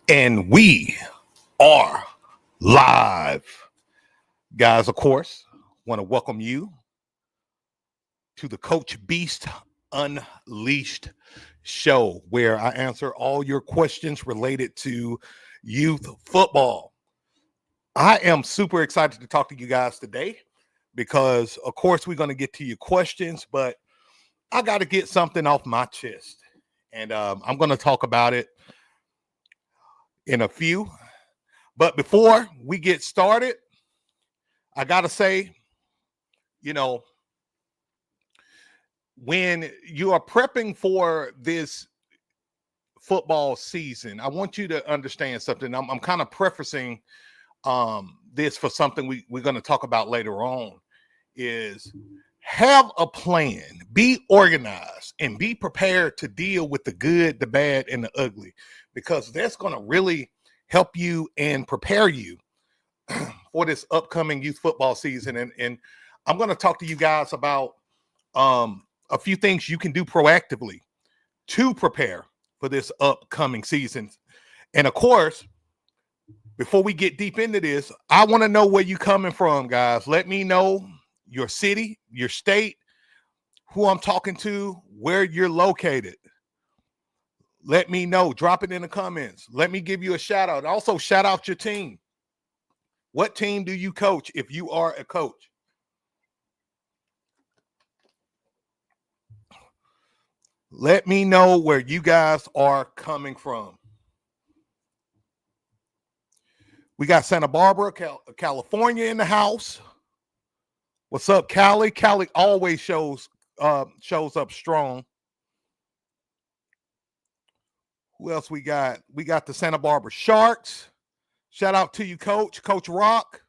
And we are live. Guys, of course, want to welcome you to the Coach Beast Unleashed show, where I answer all your questions related to youth football. I am super excited to talk to you guys today because, of course, we're going to get to your questions, but I got to get something off my chest. And I'm going to talk about it in a few. But before we get started, I got to say, when you are prepping for this football season, I want you to understand something. I'm kind of prefacing this for something we're going to talk about later on, is have a plan, be organized, and be prepared to deal with the good, the bad, and the ugly, because that's going to really help you and prepare you for this upcoming youth football season. And I'm going to talk to you guys about a few things you can do proactively to prepare for this upcoming season. And of course, before we get deep into this, I want to know where you're coming from, guys. Let me know your city, your state, who I'm talking to, where you're located. Let me know. Drop it in the comments. Let me give you a shout out. Also, shout out your team. What team do you coach if you are a coach? Let me know where you guys are coming from. We got Santa Barbara, California in the house. What's up, Cali? Cali always shows up strong. Who else we got? We got the Santa Barbara Sharks. Shout out to you, Coach Rock.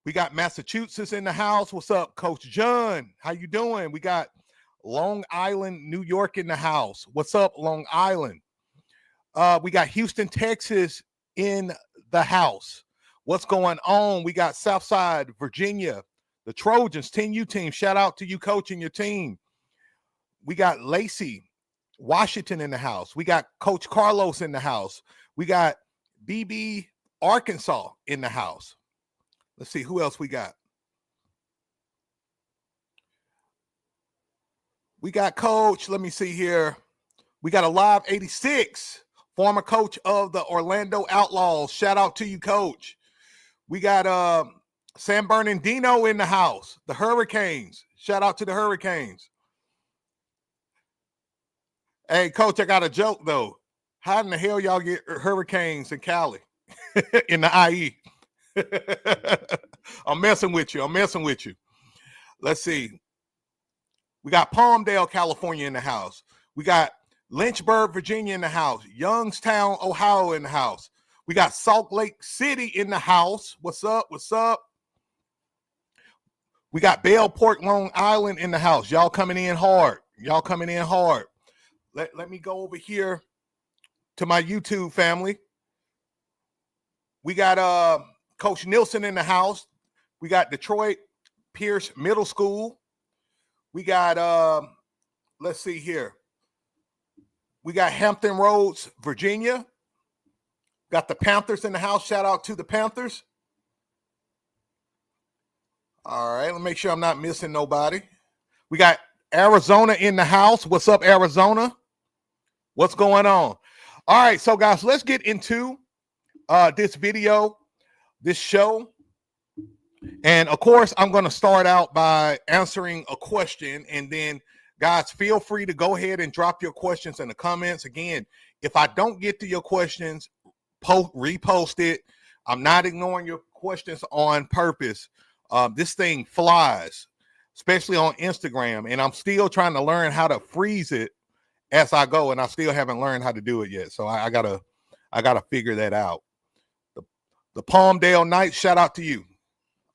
We got Massachusetts in the house. What's up, Coach John? How you doing? We got Long Island, New York in the house. What's up, Long Island? We got Houston, Texas in the house. What's going on? We got Southside, Virginia, the Trojans, 10U team. Shout out to you, Coach, and your team. We got Lacey, Washington in the house. We got Coach Carlos in the house. We got BB, Arkansas in the house. Let's see who else we got. We got Coach. Let me see here. We got a live 86, former coach of the Orlando Outlaws. Shout out to you, Coach. We got San Bernardino in the house. The Hurricanes. Shout out to the Hurricanes. Hey, Coach, I got a joke, though. How in the hell y'all get hurricanes in Cali? In the IE? I'm messing with you. Let's see. We got Palmdale, California in the house. We got Lynchburg, Virginia in the house. Youngstown, Ohio in the house. We got Salt Lake City in the house. What's up? We got Bellport, Long Island in the house. Y'all coming in hard. Let me go over here to my YouTube family. We got Coach Nielsen in the house. We got Detroit Pierce Middle School. We got, let's see here. We got Hampton Roads, Virginia. Got the Panthers in the house. Shout out to the Panthers. All right, let me make sure I'm not missing nobody. We got Arizona in the house. What's up, Arizona? What's going on? All right, so guys, let's get into this video, this show. And of course, I'm going to start out by answering a question. And then, guys, feel free to go ahead and drop your questions in the comments. Again, if I don't get to your questions, repost it. I'm not ignoring your questions on purpose. This thing flies, especially on Instagram. And I'm still trying to learn how to freeze it as I go. And I still haven't learned how to do it yet. So I gotta figure that out. The Palmdale Knights, shout out to you.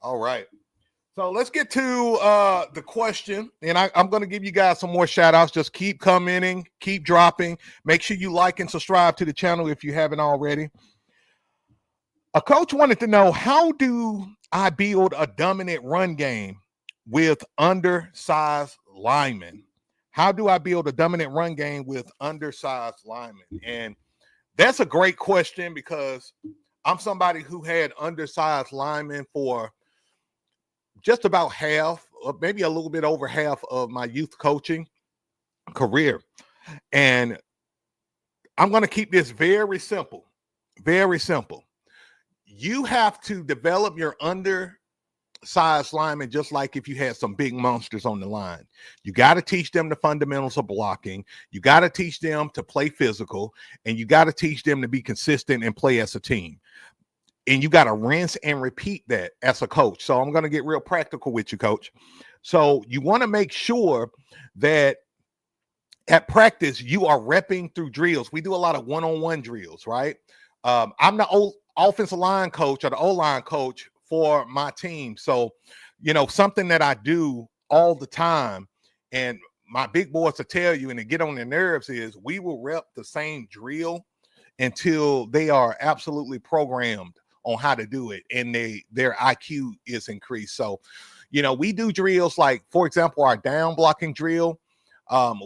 All right. So let's get to the question. And I'm going to give you guys some more shout outs. Just keep commenting, keep dropping. Make sure you like and subscribe to the channel if you haven't already. A coach wanted to know, how do I build a dominant run game with undersized linemen? How do I build a dominant run game with undersized linemen? And That's a great question because I'm somebody who had undersized linemen for just about half, or maybe a little bit over half of my youth coaching career. And I'm going to keep this very simple, very simple. You have to develop your undersized linemen just like if you had some big monsters on the line. You got to teach them the fundamentals of blocking. You got to teach them to play physical, and you got to teach them to be consistent and play as a team. And you got to rinse and repeat that as a coach. So I'm going to get real practical with you, coach. So you want to make sure that at practice, you are repping through drills. We do a lot of one-on-one drills, right? I'm the old offensive line coach or the O-line coach for my team. So, something that I do all the time, and my big boys to tell you, and to get on their nerves, is we will rep the same drill until they are absolutely programmed on how to do it, and their IQ is increased. So, we do drills like, for example, our down blocking drill,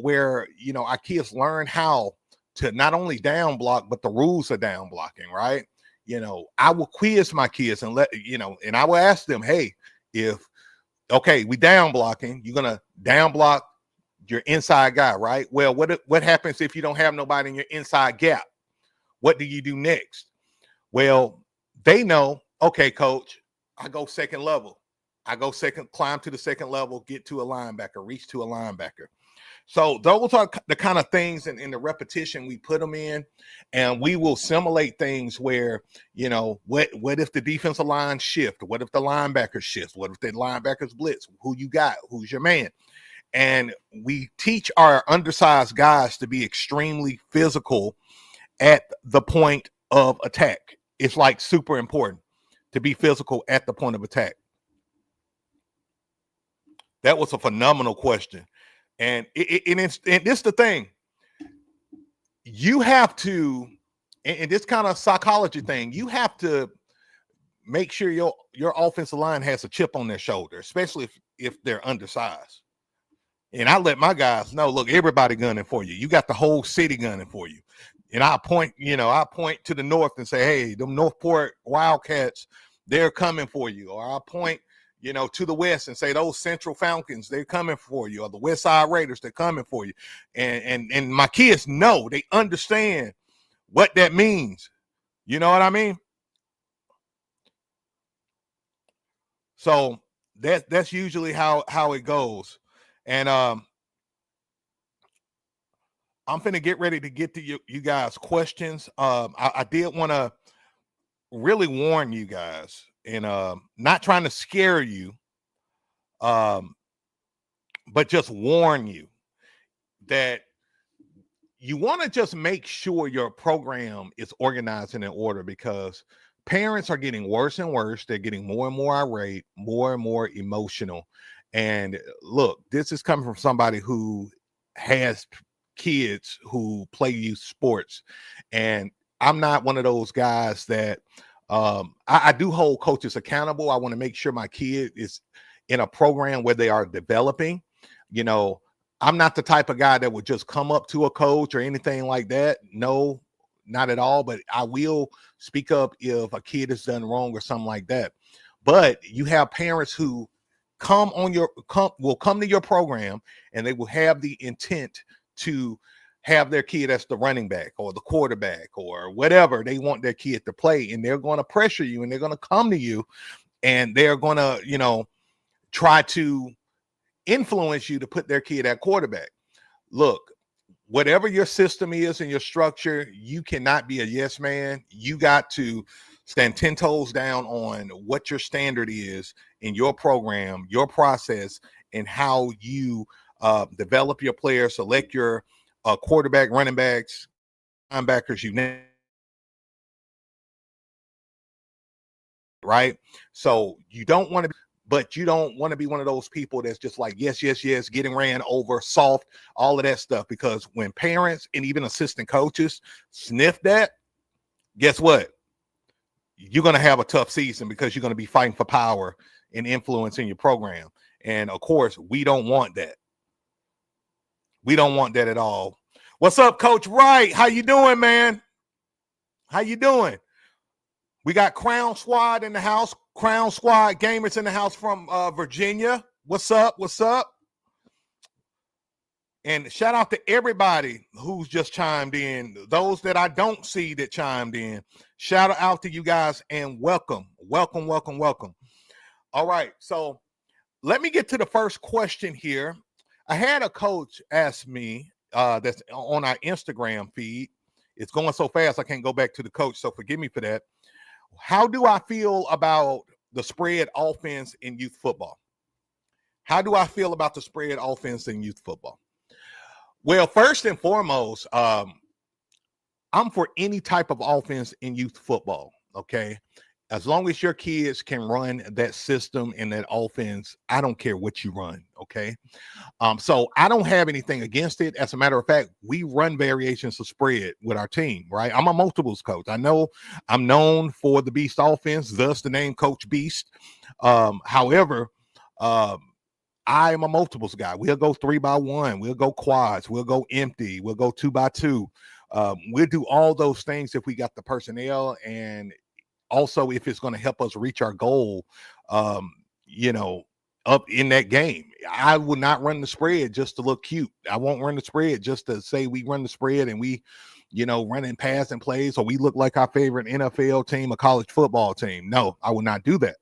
where our kids learn how to not only down block, but the rules of down blocking, right? I will quiz my kids and and I will ask them, hey, we down blocking, you're gonna down block your inside guy, right? Well, what happens if you don't have nobody in your inside gap? What do you do next? Well, they know, okay, coach, I go second level. Climb to the second level, get to a linebacker, reach to a linebacker. So those are the kind of things in the repetition we put them in, and we will simulate things where, what if the defensive line shift? What if the linebackers shift? What if the linebackers blitz? Who you got? Who's your man? And we teach our undersized guys to be extremely physical at the point of attack. It's like super important to be physical at the point of attack. That was a phenomenal question. And it's the thing. You have to, and this kind of psychology thing, you have to make sure your offensive line has a chip on their shoulder, especially if they're undersized. And I let my guys know, look, everybody gunning for you. You got the whole city gunning for you. And I point to the north and say, hey, them Northport Wildcats, they're coming for you. Or I point to the west and say those Central Falcons, they're coming for you, or the West Side Raiders, they're coming for you. And my kids know, they understand what that means. You know what I mean? So that's usually how it goes. And I'm finna get ready to get to you guys' questions. I did want to really warn you guys, and not trying to scare you, but just warn you that you want to just make sure your program is organized and in order, because parents are getting worse and worse. They're getting more and more irate, more and more emotional. And look, this is coming from somebody who has kids who play youth sports. And I'm not one of those guys that I do hold coaches accountable. I want to make sure my kid is in a program where they are developing. I'm not the type of guy that would just come up to a coach or anything like that. No, not at all. But I will speak up if a kid has done wrong or something like that. But you have parents who will come to your program, and they will have the intent to have their kid as the running back or the quarterback or whatever they want their kid to play. And they're going to pressure you, and they're going to come to you, and they're going to, try to influence you to put their kid at quarterback. Look, whatever your system is and your structure, you cannot be a yes man. You got to stand 10 toes down on what your standard is in your program, your process, and how you develop your players, select your quarterback, running backs, linebackers, you name it. Right? So you don't want to be one of those people that's just like, yes, getting ran over, soft, all of that stuff. Because when parents and even assistant coaches sniff that, guess what? You're going to have a tough season, because you're going to be fighting for power and influence in your program. And of course, we don't want that. We don't want that at all. What's up, Coach Wright? How you doing, man? How you doing? We got Crown Squad in the house. Crown Squad gamers in the house from Virginia. What's up? What's up? And shout out to everybody who's just chimed in. Those that I don't see that chimed in. Shout out to you guys and welcome. Welcome, welcome, welcome. All right. So let me get to the first question here. I had a coach ask me that's on our Instagram feed. It's going so fast I can't go back to the coach, so forgive me for that. How do I feel about the spread offense in youth football? How do I feel about the spread offense in youth football? Well, first and foremost, I'm for any type of offense in youth football, okay? As long as your kids can run that system and that offense, I don't care what you run, okay? So I don't have anything against it. As a matter of fact, we run variations of spread with our team, right? I'm a multiples coach. I know I'm known for the Beast offense, thus the name Coach Beast. However, I am a multiples guy. We'll go 3x1. We'll go quads. We'll go empty. We'll go 2x2. We'll do all those things if we got the personnel and also if it's going to help us reach our goal, up in that game. I would not run the spread just to look cute. I won't run the spread just to say we run the spread and we, running passing plays or we look like our favorite NFL team, a college football team. No, I would not do that.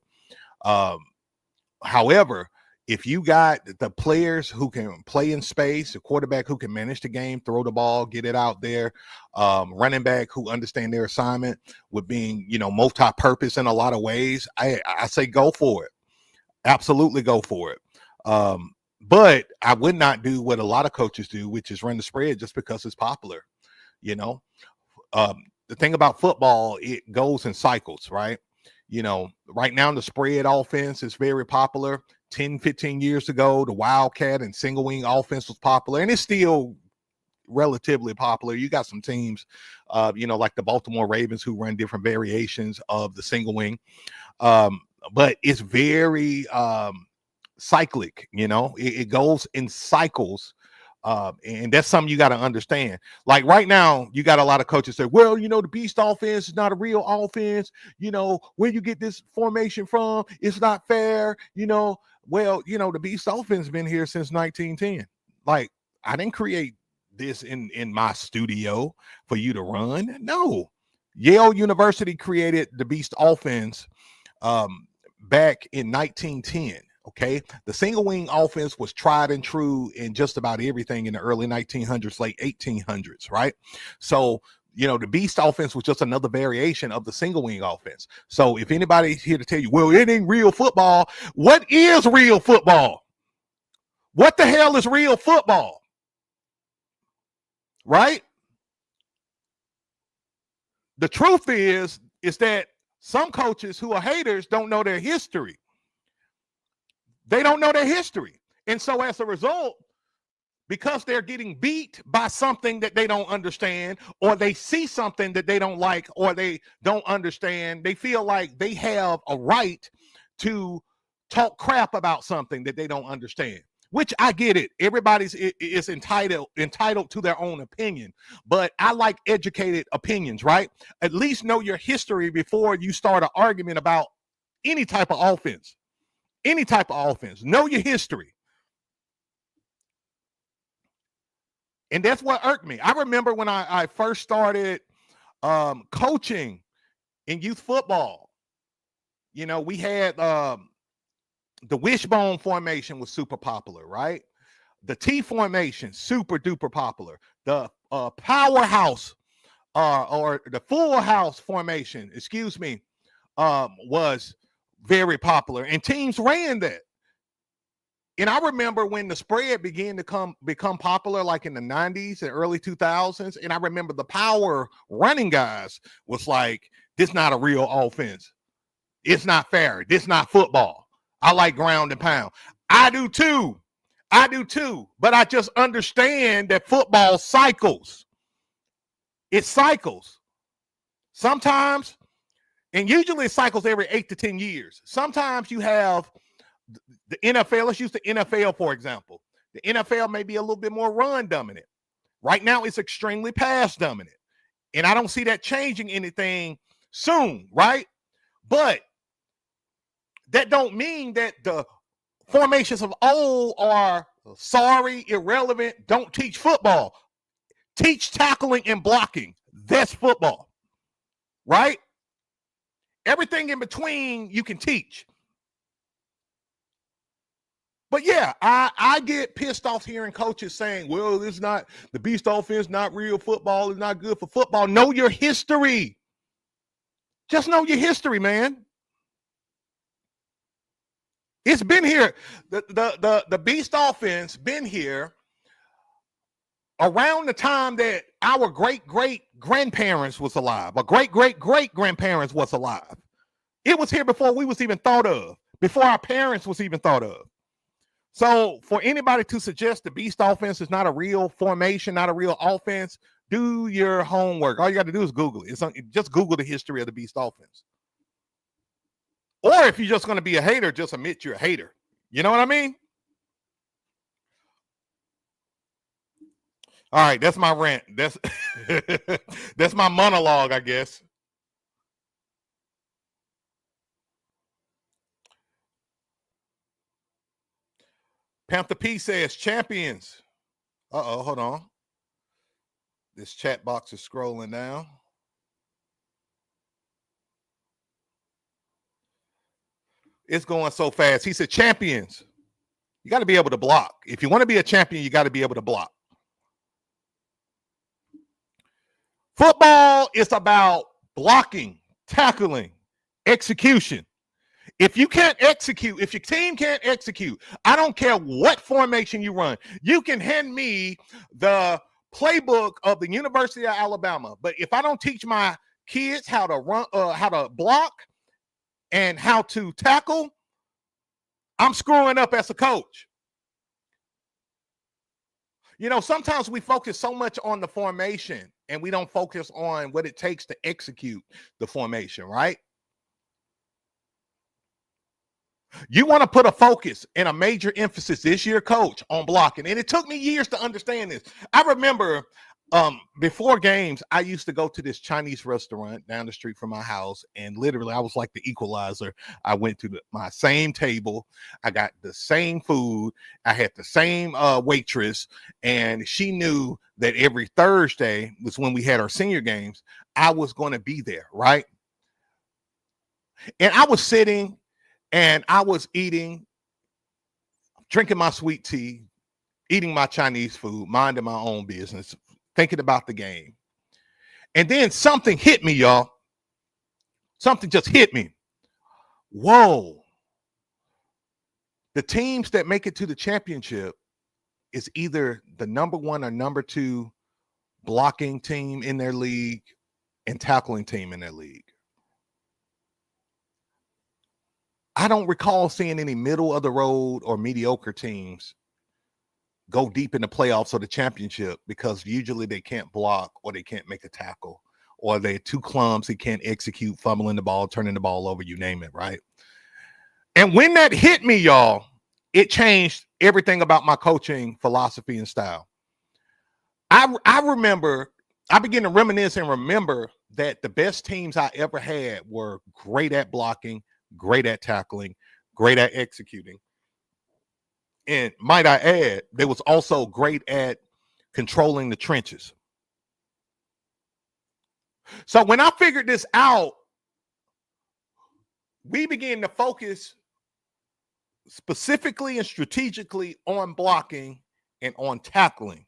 However, if you got the players who can play in space, a quarterback who can manage the game, throw the ball, get it out there, running back who understand their assignment with being, multi-purpose in a lot of ways, I say go for it. Absolutely go for it. But I would not do what a lot of coaches do, which is run the spread just because it's popular. The thing about football, it goes in cycles, right? Right now the spread offense is very popular. 10, 15 years ago, the Wildcat and single wing offense was popular, and it's still relatively popular. You got some teams, like the Baltimore Ravens who run different variations of the single wing. But it's very cyclic, it goes in cycles. And that's something you got to understand. Like right now, you got a lot of coaches say, well, the Beast offense is not a real offense. Where you get this formation from, it's not fair. Well, the Beast offense has been here since 1910. Like, I didn't create this in my studio for you to run. No. Yale University created the Beast offense back in 1910. Okay, the single wing offense was tried and true in just about everything in the early 1900s, late 1800s, right? So, the Beast offense was just another variation of the single wing offense. So if anybody's here to tell you, well, it ain't real football, what is real football? What the hell is real football? Right? The truth is that some coaches who are haters don't know their history. They don't know their history. And so as a result, because they're getting beat by something that they don't understand, or they see something that they don't like, or they don't understand, they feel like they have a right to talk crap about something that they don't understand, which I get it. Everybody's is entitled to their own opinion, but I like educated opinions, right? At least know your history before you start an argument about any type of offense. Any type of offense. Know your history. And that's what irked me. I remember when I first started coaching in youth football, we had the wishbone formation was super popular, right? The T formation, super duper popular. The powerhouse or the full house formation, was very popular, and teams ran that. And I remember when the spread began to become popular, like in the 90s and early 2000s. And I remember the power running guys was like, this not a real offense. It's not fair. This not football. I like ground and pound. I do too. But I just understand that football cycles. It cycles. Sometimes, and usually it cycles every 8 to 10 years. Sometimes you have the NFL. Let's use the NFL, for example. The NFL may be a little bit more run dominant. Right now, it's extremely pass dominant. And I don't see that changing anything soon, right? But that don't mean that the formations of old are sorry, irrelevant, don't teach football. Teach tackling and blocking. That's football, right? Everything in between you can teach. But yeah, I get pissed off hearing coaches saying, well, it's not the beast offense, not real football, it's not good for football. Know your history. Just know your history, man. It's been here. The beast offense been here around the time that our great-great-grandparents was alive, or great-great-great-grandparents was alive. It was here before we was even thought of, before our parents was even thought of. So for anybody to suggest the beast offense is not a real formation, not a real offense, do your homework. All you got to do is Google it. Just Google the history of the beast offense. Or if you're just going to be a hater, just admit you're a hater. You know what I mean? All right, that's my rant. That's that's my monologue, I guess. Panther P says champions. Uh-oh, hold on. This chat box is scrolling down. It's going so fast. He said champions. You got to be able to block. If you want to be a champion, you got to be able to block. Football is about blocking, tackling, execution. If you can't execute, if your team can't execute, I don't care what formation you run. You can hand me the playbook of the University of Alabama, but if I don't teach my kids how to run, how to block, and how to tackle, I'm screwing up as a coach. You know, sometimes we focus so much on the formation and we don't focus on what it takes to execute the formation, right? You want to put a focus and a major emphasis this year, coach, on blocking. And it took me years to understand this. I remember before games, I used to go to this Chinese restaurant down the street from my house. And literally, I was like the equalizer. I went to my same table. I got the same food. I had the same waitress. And she knew that every Thursday was when we had our senior games. I was going to be there, right? And I was sitting and I was eating, drinking my sweet tea, eating my Chinese food, minding my own business, thinking about the game. And then something hit me, y'all. Something just hit me. Whoa. The teams that make it to the championship is either the number 1 or number 2 blocking team in their league and tackling team in their league. I don't recall seeing any middle of the road or mediocre teams go deep in the playoffs or the championship because usually they can't block or they can't make a tackle or they're too clumsy, can't execute, fumbling the ball, turning the ball over, you name it, right? And when that hit me, y'all, it changed everything about my coaching philosophy and style. I remember, I began to reminisce and remember that the best teams I ever had were great at blocking, great at tackling, great at executing. And might I add, they was also great at controlling the trenches. So when I figured this out, we began to focus specifically and strategically on blocking and on tackling.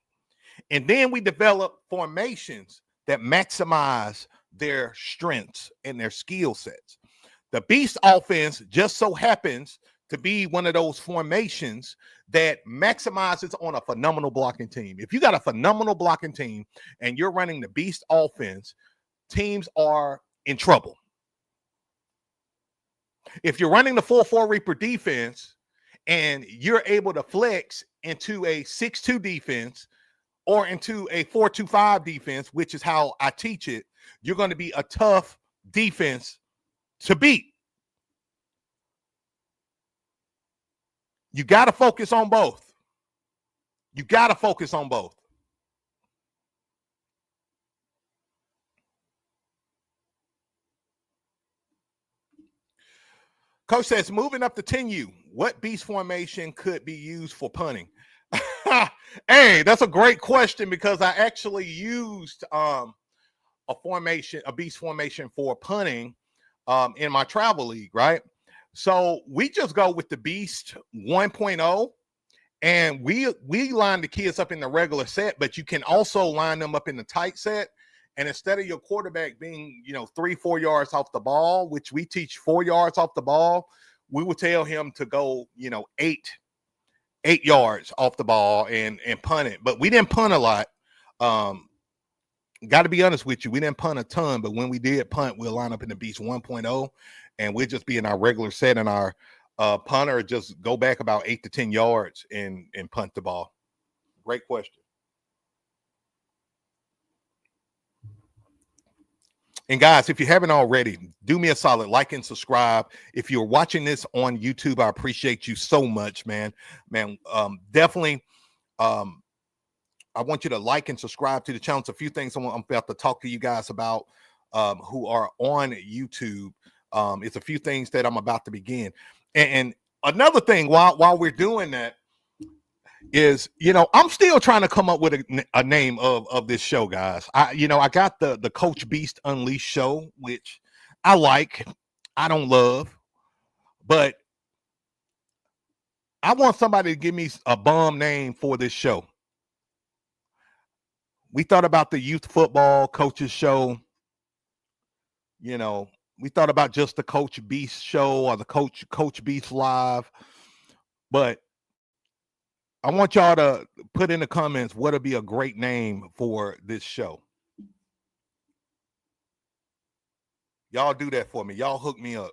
And then we developed formations that maximize their strengths and their skill sets. The beast offense just so happens to be one of those formations that maximizes on a phenomenal blocking team. If you got a phenomenal blocking team and you're running the beast offense, teams are in trouble. If you're running the 4-4 Reaper defense and you're able to flex into a 6-2 defense or into a 4-2-5 defense, which is how I teach it, you're going to be a tough defense to beat. You got to focus on both. You got to focus on both. Coach says, moving up to 10U, what beast formation could be used for punting? Hey, that's a great question because I actually used a beast formation for punting in my travel league, right? So we just go with the beast 1.0, and we line the kids up in the regular set, but you can also line them up in the tight set. And instead of your quarterback being, 3-4 yards off the ball, which we teach 4 yards off the ball, we would tell him to go, 8 yards off the ball and punt it. But we didn't punt a lot. Got to be honest with you, we didn't punt a ton, but when we did punt, we'll line up in the beast 1.0, and we'll just be in our regular set, and our punter just go back about 8 to 10 yards and punt the ball. Great question. And guys, if you haven't already, do me a solid, like and subscribe. If you're watching this on YouTube, I appreciate you so much, man. Definitely. I want you to like and subscribe to the channel. It's a few things I'm about to talk to you guys about who are on YouTube. It's a few things that I'm about to begin. And another thing while we're doing that is, I'm still trying to come up with a name of this show, guys. I got the Coach Beast Unleashed show, which I like. I don't love, but I want somebody to give me a bomb name for this show. We thought about the youth football coaches show. We thought about just the Coach Beast show or the Coach Beast Live, but I want y'all to put in the comments what would be a great name for this show. Y'all do that for me. Y'all hook me up.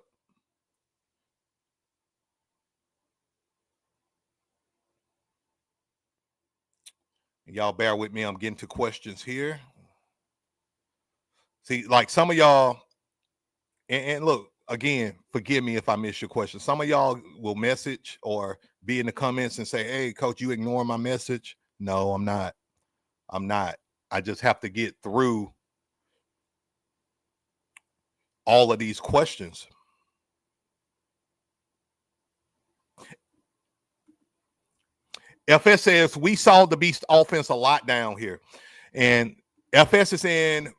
Y'all bear with me. I'm getting to questions here. See, like some of y'all, and look, again, forgive me if I miss your question. Some of y'all will message or be in the comments and say, hey, Coach, you ignore my message. No, I'm not. I just have to get through all of these questions. FS says, we saw the Beast offense a lot down here. And FS is in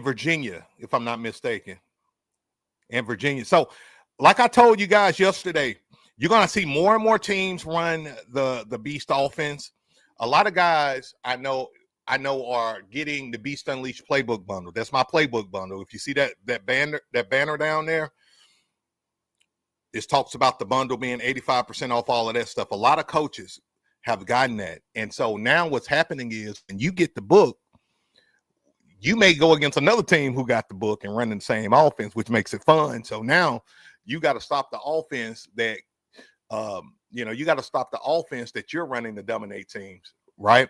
Virginia, if I'm not mistaken. In Virginia. So, like I told you guys yesterday, you're going to see more and more teams run the Beast offense. A lot of guys I know are getting the Beast Unleashed playbook bundle. That's my playbook bundle. If you see that banner down there, it talks about the bundle being 85% off, all of that stuff. A lot of coaches have gotten that. And so now what's happening is when you get the book, you may go against another team who got the book and running the same offense, which makes it fun. So now you got to stop the offense that, you got to stop the offense that you're running to dominate teams, right?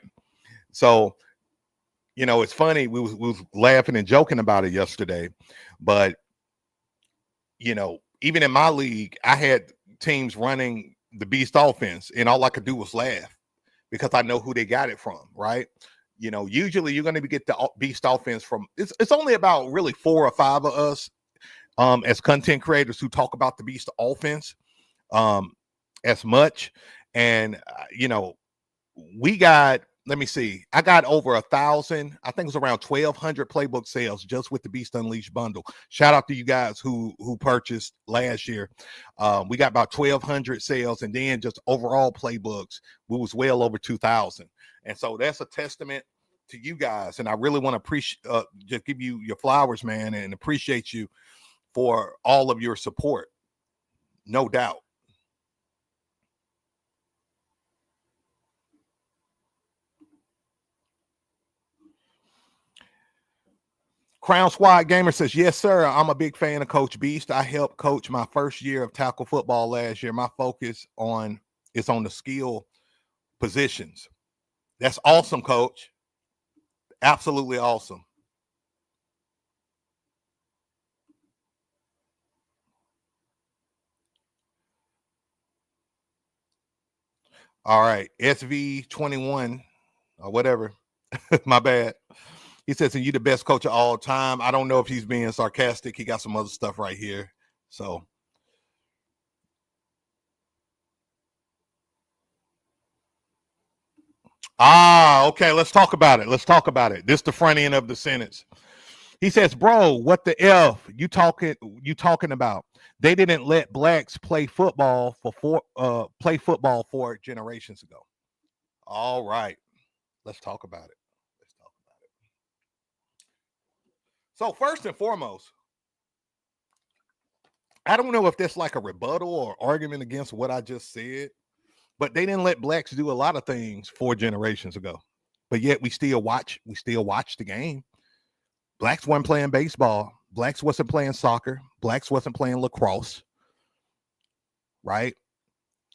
So, it's funny. We was laughing and joking about it yesterday, but, even in my league, I had teams running the Beast offense, and all I could do was laugh because I know who they got it from, right? Usually you're going to get the Beast offense from, it's only about really 4 or 5 of us as content creators who talk about the Beast offense as much. And, we got, let me see, I got over 1,000, I think it was around 1,200 playbook sales just with the Beast Unleashed bundle. Shout out to you guys who purchased last year. We got about 1,200 sales, and then just overall playbooks, we was well over 2,000. And so that's a testament to you guys. And I really want to appreciate, just give you your flowers, man, and appreciate you for all of your support. No doubt. Crown Squad Gamer says, yes, sir. I'm a big fan of Coach Beast. I helped coach my first year of tackle football last year. My focus is on the skill positions. That's awesome, Coach. Absolutely awesome. All right. SV21 or whatever. My bad. He says, and you the best coach of all time. I don't know if he's being sarcastic. He got some other stuff right here. So okay, let's talk about it. Let's talk about it. This is the front end of the sentence. He says, "Bro, what the f you talking about? They didn't let blacks play football for generations ago." All right, let's talk about it. Let's talk about it. So first and foremost, I don't know if that's like a rebuttal or argument against what I just said, but they didn't let blacks do a lot of things 4 generations ago. But yet we still watch the game. Blacks weren't playing baseball. Blacks wasn't playing soccer. Blacks wasn't playing lacrosse. Right?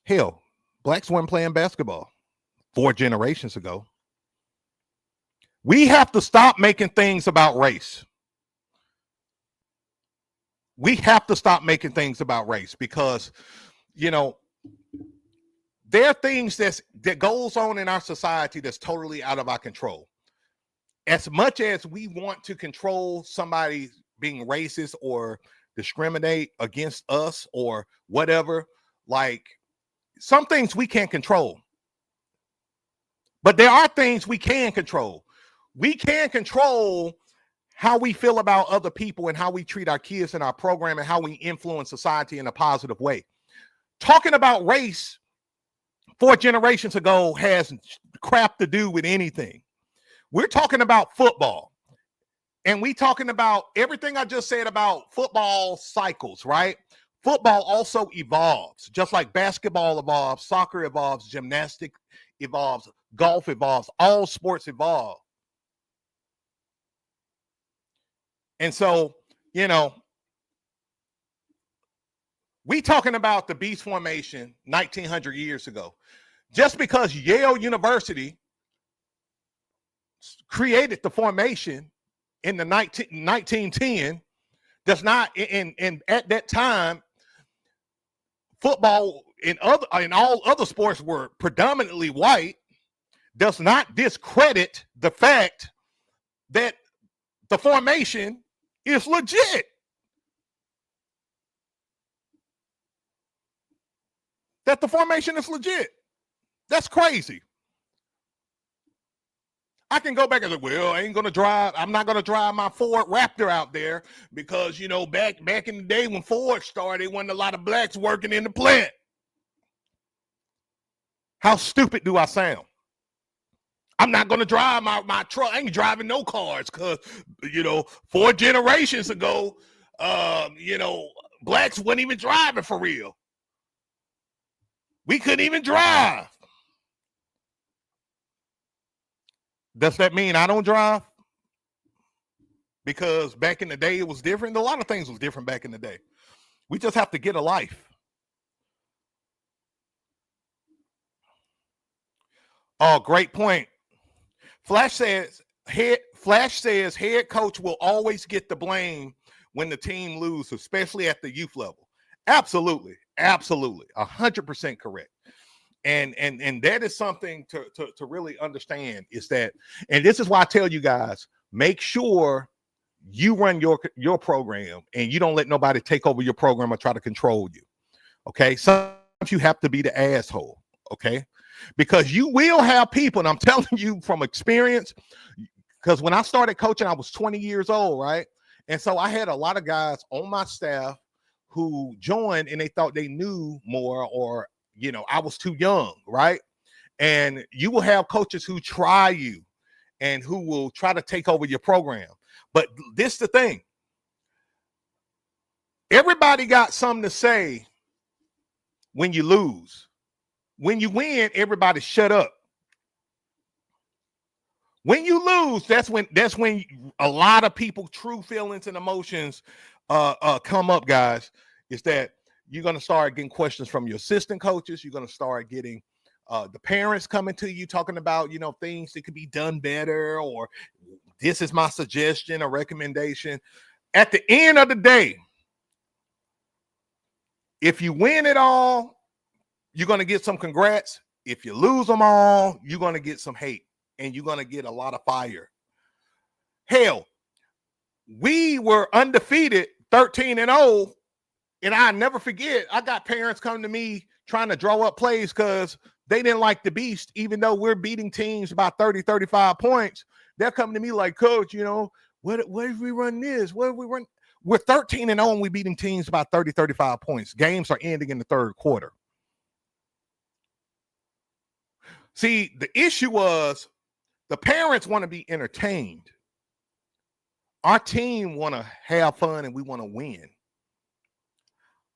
Hell, blacks weren't playing basketball 4 generations ago. We have to stop making things about race. We have to stop making things about race because, you know, there are things that goes on in our society that's totally out of our control. As much as we want to control somebody being racist or discriminate against us or whatever, like some things we can't control. But there are things we can control. We can control how we feel about other people and how we treat our kids in our program and how we influence society in a positive way. Talking about race 4 generations ago has crap to do with anything. We're talking about football. And we talking about everything I just said about football cycles, right? Football also evolves, just like basketball evolves, soccer evolves, gymnastics evolves, golf evolves, all sports evolve. And so, you know, we talking about the beast formation 1900 years ago. Just because Yale University created the formation in the 1910 does not, and at that time, football and all other sports were predominantly white, does not discredit the fact that the formation is legit. That the formation is legit. That's crazy. I can go back and say, well, I'm not gonna drive my Ford Raptor out there because, you know, back in the day when Ford started, there wasn't a lot of blacks working in the plant. How stupid do I sound? I'm not gonna drive my truck. I ain't driving no cars because, you know, 4 generations ago, you know, blacks weren't even driving for real. We couldn't even drive. Does that mean I don't drive? Because back in the day it was different. A lot of things was different back in the day. We just have to get a life. Oh, great point. Flash says head coach will always get the blame when the team loses, especially at the youth level. Absolutely, 100% correct. And that is something to really understand is that, and this is why I tell you guys, make sure you run your program and you don't let nobody take over your program or try to control you. Okay, sometimes you have to be the asshole. Okay, because you will have people, and I'm telling you from experience, because when I started coaching, I was 20 years old, right? And so I had a lot of guys on my staff who joined and they thought they knew more, or, you know, I was too young, right? And you will have coaches who try you and who will try to take over your program. But this is the thing. Everybody got something to say when you lose. When you win, everybody shut up. When you lose, that's when a lot of people true feelings and emotions come up, guys. Is that you're going to start getting questions from your assistant coaches. You're going to start getting the parents coming to you talking about, you know, things that could be done better, or this is my suggestion or recommendation. At the end of the day, if you win it all, you're going to get some congrats. If you lose them all, you're going to get some hate and you're going to get a lot of fire. Hell, we were undefeated 13-0 And I never forget, I got parents come to me trying to draw up plays because they didn't like the beast, even though we're beating teams by 30, 35 points. They're coming to me like, Coach, what if we run this? What if we run? We're 13-0 and we're beating teams by 30, 35 points. Games are ending in the third quarter. See, the issue was the parents want to be entertained. Our team want to have fun and we want to win.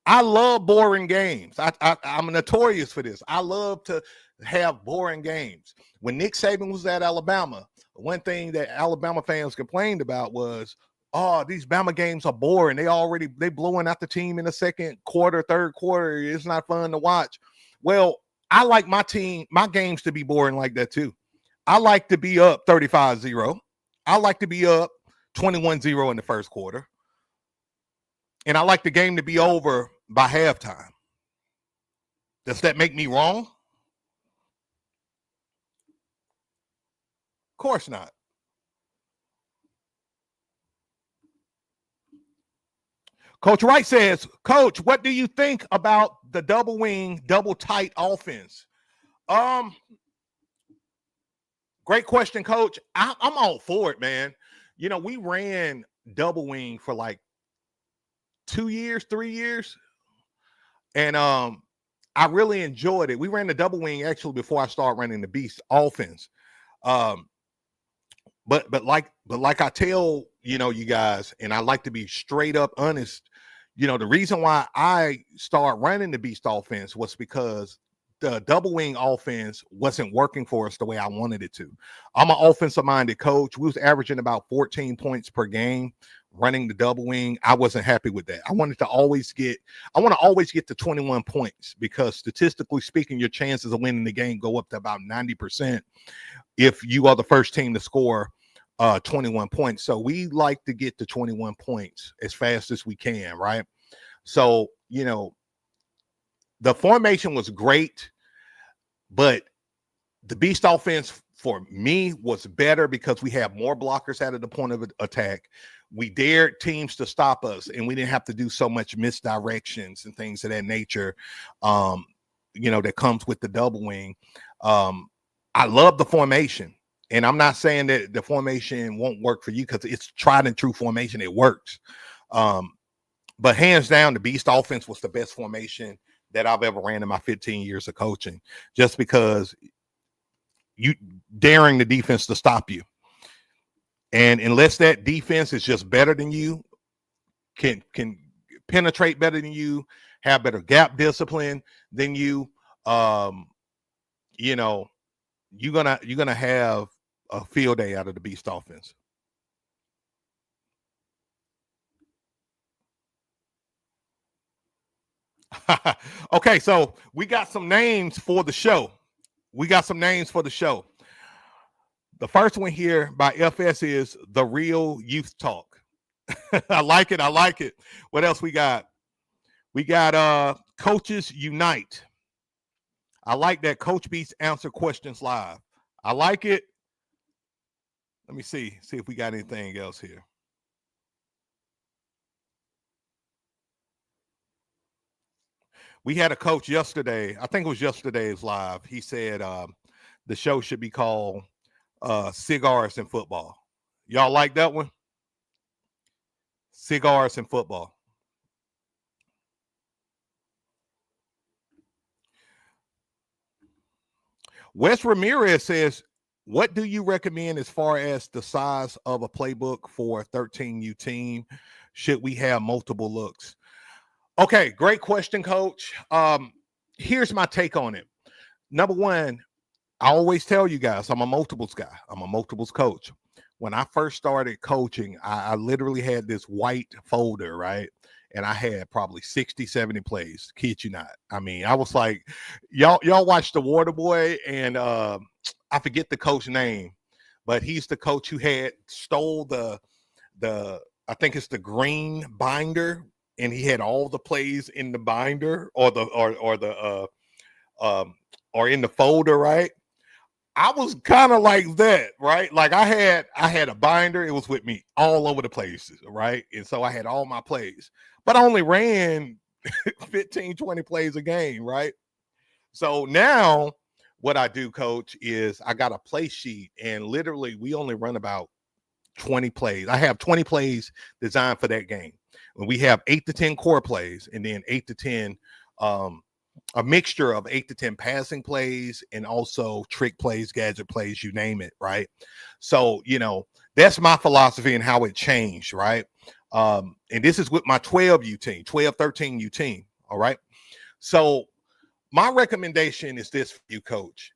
I love boring games. I'm notorious for this. I love to have boring games. When Nick Saban was at Alabama, one thing that Alabama fans complained about was, oh, these Bama games are boring. They blowing out the team in the second quarter, third quarter. It's not fun to watch. Well, I like my games to be boring like that too. I like to be up 35-0. I like to be up 21-0 in the first quarter. And I like the game to be over by halftime. Does that make me wrong? Of course not. Coach Wright says, Coach, what do you think about the double wing, double tight offense? Great question, Coach. I'm all for it, man. We ran double wing for like 2 years, 3 years. And I really enjoyed it. We ran the double wing actually before I started running the beast offense. But like I tell, you guys, and I like to be straight up honest, the reason why I started running the beast offense was because the double wing offense wasn't working for us the way I wanted it to. I'm an offensive minded coach. We was averaging about 14 points per game running the double wing. I wasn't happy with that. I want to always get to 21 points because statistically speaking, your chances of winning the game go up to about 90% if you are the first team to score 21 points. So we like to get to 21 points as fast as we can, right? So, the formation was great, but the beast offense for me was better because we have more blockers out of the point of attack. We dared teams to stop us, and we didn't have to do so much misdirections and things of that nature, that comes with the double wing. I love the formation, and I'm not saying that the formation won't work for you because it's tried and true formation. It works. But hands down, the beast offense was the best formation that I've ever ran in my 15 years of coaching, just because you daring the defense to stop you. And unless that defense is just better than you, can penetrate better than you, have better gap discipline than you, you're gonna have a field day out of the beast offense. Okay, so we got some names for the show. The first one here by FS is The Real Youth Talk. I like it. What else we got? We got Coaches Unite. I like that. Coach Beats answer questions live. I like it. Let me see if we got anything else here. We had a coach yesterday. I think it was yesterday's live. He said the show should be called Cigars and Football. Y'all like that one? Cigars and Football. Wes Ramirez says, what do you recommend as far as the size of a playbook for a 13U team? Should we have multiple looks? Okay, great question, Coach. Here's my take on it. Number one, I always tell you guys, I'm a multiples guy. I'm a multiples coach. When I first started coaching, I literally had this white folder, right? And I had probably 60, 70 plays. Kid you not. I mean, I was like, y'all watched The Water Boy, and I forget the coach name, but he's the coach who had stole the I think it's the green binder, and he had all the plays in the binder or in the folder, right? I was kind of like that, right? Like I had a binder. It was with me all over the places, right? And so I had all my plays, but I only ran 15, 20 plays a game, right? So now what I do, coach, is I got a play sheet, and literally we only run about 20 plays. I have 20 plays designed for that game. We have 8 to 10 core plays, and then 8 to 10 a mixture of 8 to 10 passing plays and also trick plays, gadget plays, you name it, right? So, that's my philosophy and how it changed, right? And this is with my 12U team, 12, 13U team, all right? So my recommendation is this for you, coach.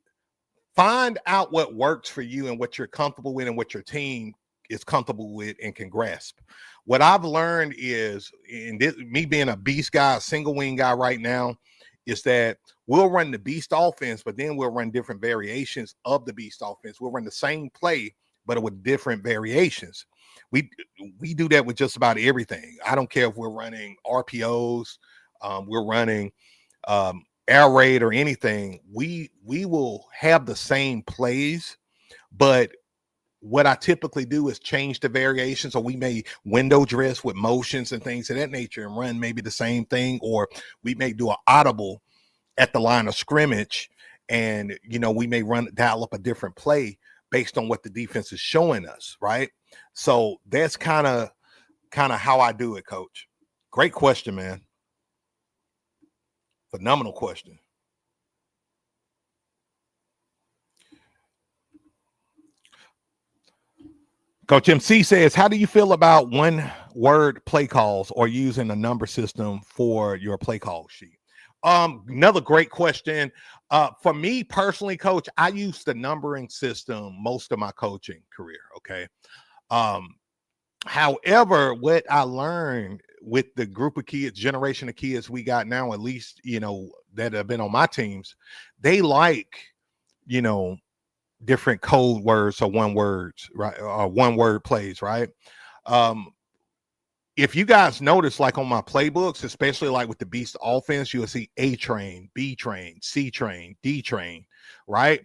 Find out what works for you and what you're comfortable with and what your team is comfortable with and can grasp. What I've learned is, in this, me being a beast guy, a single wing guy right now, is that we'll run the beast offense, but then we'll run different variations of the beast offense. We'll run the same play, but with different variations. We do that with just about everything. I don't care if we're running RPOs, we're running air raid or anything. We will have the same plays, but what I typically do is change the variations. So we may window dress with motions and things of that nature and run maybe the same thing, or we may do an audible at the line of scrimmage, and we may dial up a different play based on what the defense is showing us, right? So that's kind of how I do it, coach. Great question, man. Phenomenal question. Coach MC says, how do you feel about one-word play calls or using a number system for your play call sheet? Another great question. For me personally, coach, I use the numbering system most of my coaching career, okay? However, what I learned with the group of kids, generation of kids we got now, at least, that have been on my teams, they like, different code words or one words, right? Or one word plays, right? If you guys notice, like on my playbooks, especially like with the beast offense, you'll see A train, B train, C train, D train, right?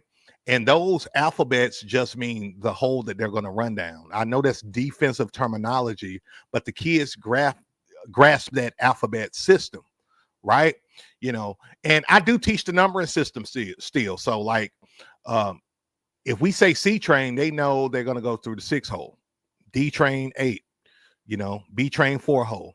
And those alphabets just mean the hole that they're going to run down. I know that's defensive terminology, but the kids grasp that alphabet system, right? And I do teach the numbering system still. So like, if we say C train, they know they're going to go through the 6 hole, D train 8, B train 4 hole,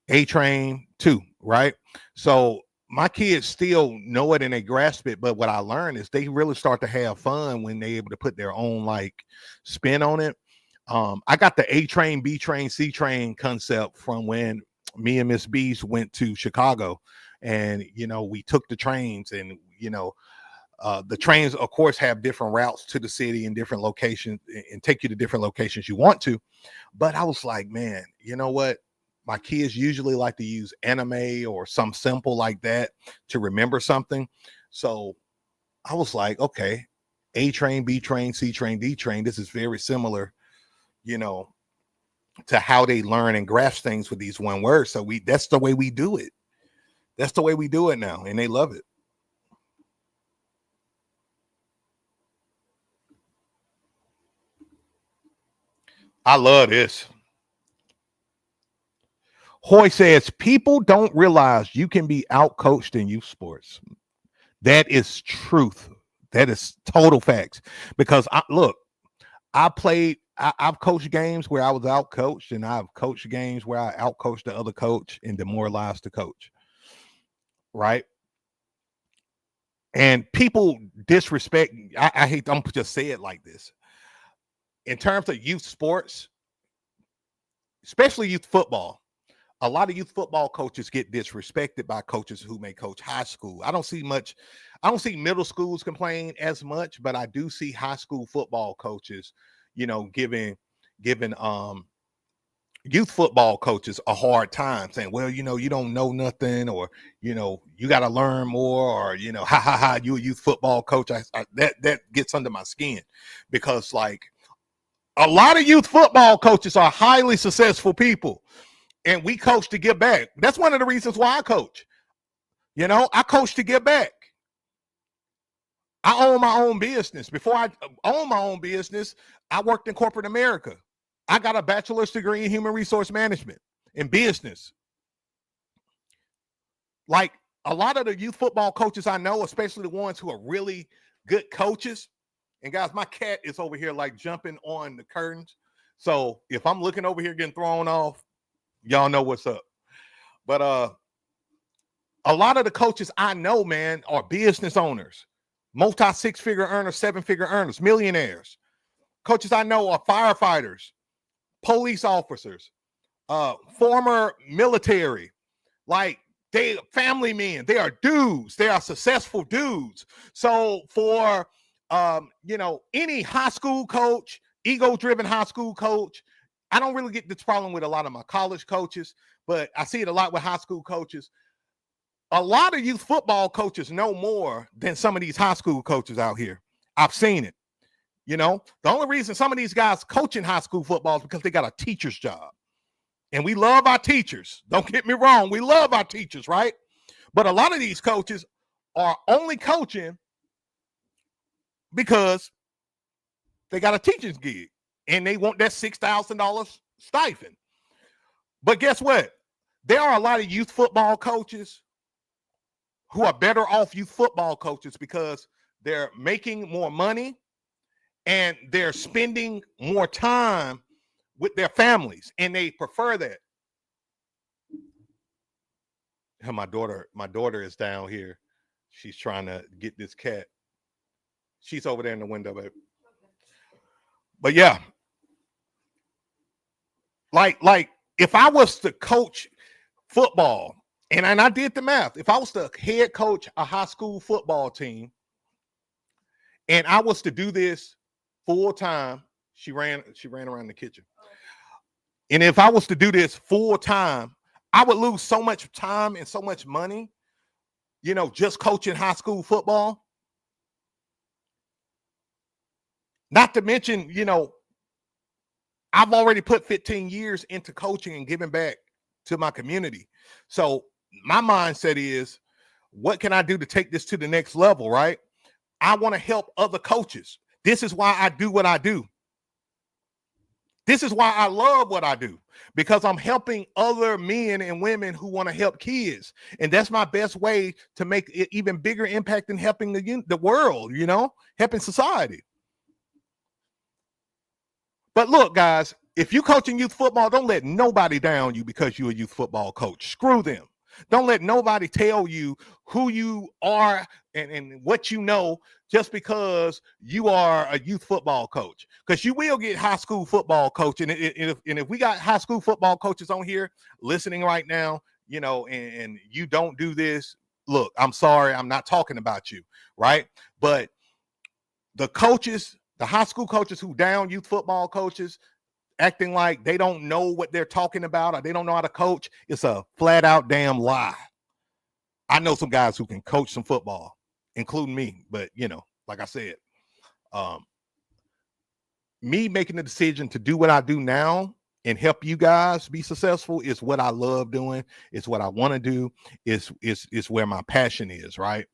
A train 2, right? So my kids still know it and they grasp it. But what I learned is they really start to have fun when they're able to put their own like spin on it. I got the A train, B train, C train concept from when me and Miss Bees went to Chicago, and we took the trains, and the trains, of course, have different routes to the city and different locations and take you to different locations you want to. But I was like, man, you know what? My kids usually like to use anime or some simple like that to remember something. So I was like, okay, A train, B train, C train, D train. This is very similar, to how they learn and grasp things with these one words. So that's the way we do it. That's the way we do it now. And they love it. I love this. Hoy says, people don't realize you can be outcoached in youth sports. That is truth. That is total facts. Because I've coached games where I was outcoached, and I've coached games where I outcoached the other coach and demoralized the coach. Right? And people disrespect. I hate, I'm just say it like this. In terms of youth sports, especially youth football, a lot of youth football coaches get disrespected by coaches who may coach high school. I don't see middle schools complain as much, but I do see high school football coaches, giving youth football coaches a hard time, saying, well, you don't know nothing, or, you got to learn more, or, ha ha ha, you a youth football coach. That gets under my skin, because like a lot of youth football coaches are highly successful people. And we coach to give back. That's one of the reasons why I coach. I coach to give back. I own my own business. Before I own my own business, I worked in corporate America. I got a bachelor's degree in human resource management and business. like a lot of the youth football coaches I know, especially the ones who are really good coaches. And guys, my cat is over here like jumping on the curtains. So if I'm looking over here getting thrown off, y'all know what's up. But a lot of the coaches I know, man, are business owners, multi six-figure earners, seven-figure earners, millionaires. Coaches I know are firefighters, police officers, former military, like they family men. They are dudes. They are successful dudes. So for any high school coach, ego-driven high school coach, I don't really get this problem with a lot of my college coaches, but I see it a lot with high school coaches. A lot of youth football coaches know more than some of these high school coaches out here. I've seen it. The only reason some of these guys coaching high school football is because they got a teacher's job. And we love our teachers. Don't get me wrong. We love our teachers, right? But a lot of these coaches are only coaching because they got a teacher's gig and they want that $6,000 stipend. But guess what? There are a lot of youth football coaches who are better off youth football coaches because they're making more money and they're spending more time with their families, and they prefer that. My daughter is down here. She's trying to get this cat. She's over there in the window, baby. But yeah, like if I was to coach football, and I did the math, if I was to head coach a high school football team, and I was to do this full time, she ran around the kitchen. And if I was to do this full time, I would lose so much time and so much money, just coaching high school football. Not to mention, I've already put 15 years into coaching and giving back to my community. So my mindset is, what can I do to take this to the next level, right? I want to help other coaches. This is why I do what I do. This is why I love what I do, because I'm helping other men and women who want to help kids. And that's my best way to make it even bigger impact than helping the world, helping society. But look, guys, if you're coaching youth football, don't let nobody down you because you're a youth football coach. Screw them. Don't let nobody tell you who you are and what you know just because you are a youth football coach. Because you will get high school football coach. And if we got high school football coaches on here listening right now, and you don't do this, look, I'm sorry, I'm not talking about you, right? But the coaches, the high school coaches who down youth football coaches, acting like they don't know what they're talking about or they don't know how to coach, it's a flat out damn lie. I know some guys who can coach some football, including me, but like I said, me making the decision to do what I do now and help you guys be successful is what I love doing. It's what I want to do. It's where my passion is, right?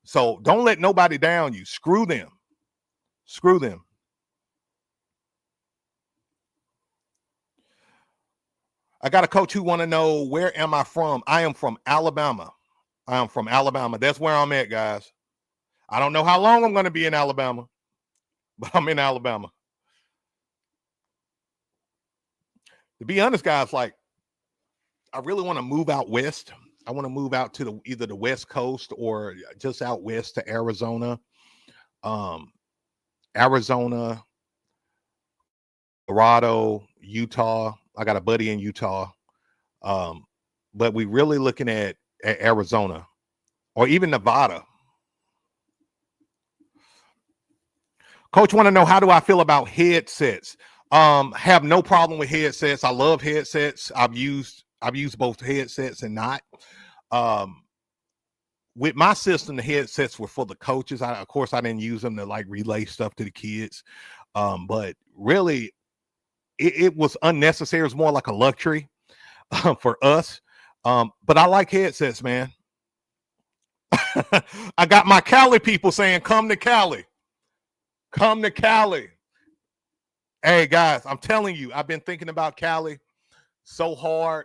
So don't let nobody down you. Screw them. Screw them. I got a coach who want to know, where am I from? I am from Alabama. That's where I'm at, guys. I don't know how long I'm going to be in Alabama, but I'm in Alabama. To be honest, guys, like, I really want to move out west. I want to move out to either the West Coast or just out west to Arizona. Arizona, Colorado, Utah. I got a buddy in Utah. But we really looking at Arizona or even Nevada. Coach want to know, how do I feel about headsets? Have no problem with headsets. I love headsets. I've used both headsets and not. With my system, the headsets were for the coaches. Of course, I didn't use them to like relay stuff to the kids. But really, it was unnecessary. It was more like a luxury for us. But I like headsets, man. I got my Cali people saying, come to Cali. Come to Cali. Hey, guys, I'm telling you, I've been thinking about Cali so hard.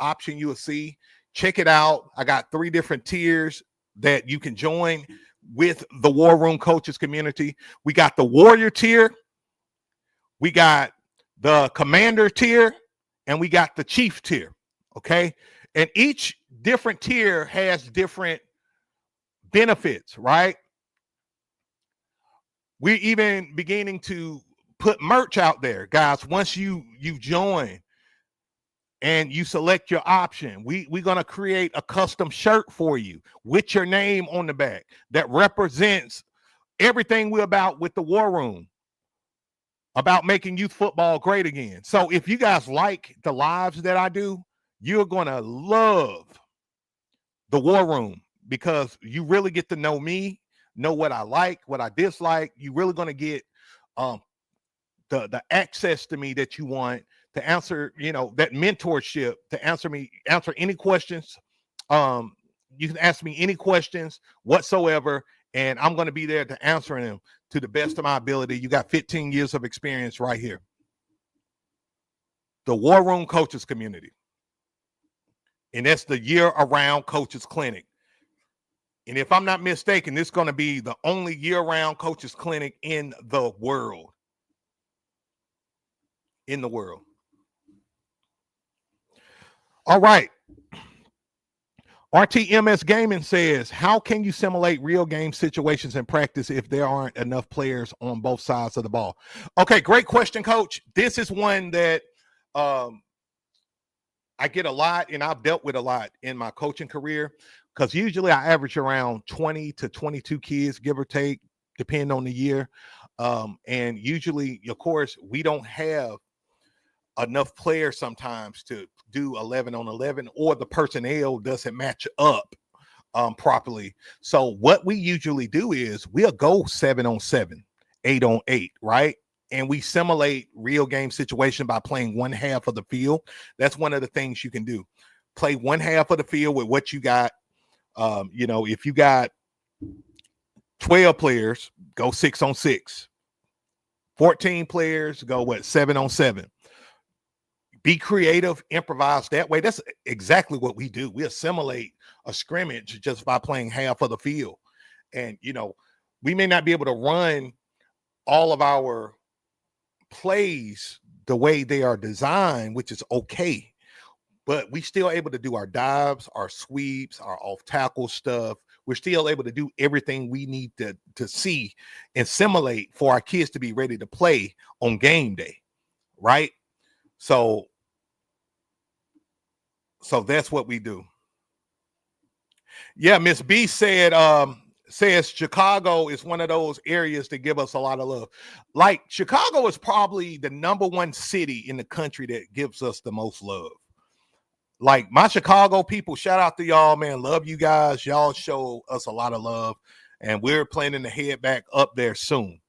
option you will see. Check it out. I got 3 different tiers that you can join with the War Room Coaches community. We got the Warrior tier, we got the Commander tier, and we got the Chief tier. Okay. And each different tier has different benefits, right? We're even beginning to put merch out there, guys. Once you join and you select your option, we're going to create a custom shirt for you with your name on the back that represents everything we're about with the War Room, about making youth football great again. So if you guys like the lives that I do, you're going to love the War Room, because you really get to know me, know what I like, what I dislike. You're really going to get the access to me that you want to answer, that mentorship, to answer any questions. You can ask me any questions whatsoever, and I'm going to be there to answer them to the best of my ability. You got 15 years of experience right here. The War Room Coaches community. And that's the year-around coaches clinic. And if I'm not mistaken, this is going to be the only year-round coaches clinic in the world. In the world. All right. RTMS Gaming says, how can you simulate real game situations in practice if there aren't enough players on both sides of the ball? Okay, great question, Coach. This is one that I get a lot, and I've dealt with a lot in my coaching career, because usually I average around 20 to 22 kids, give or take, depending on the year. And usually, of course, we don't have enough players sometimes to do 11 on 11, or the personnel doesn't match up properly. So what we usually do is we'll go 7 on 7, 8 on 8, right? And we simulate real game situation by playing one half of the field. That's one of the things you can do. Play one half of the field with what you got. If you got 12 players, go 6 on 6. 14 players, go 7 on 7. Be creative, improvise that way. That's exactly what we do. We assimilate a scrimmage just by playing half of the field. And, we may not be able to run all of our plays the way they are designed, which is okay, but we still able to do our dives, our sweeps, our off tackle stuff. We're still able to do everything we need to see and simulate for our kids to be ready to play on game day, right? So that's what we do. Yeah, Miss B said says Chicago is one of those areas that give us a lot of love. Like, Chicago is probably the #1 city in the country that gives us the most love. Like, my Chicago people, shout out to y'all, man. Love you guys. Y'all show us a lot of love, and we're planning to head back up there soon.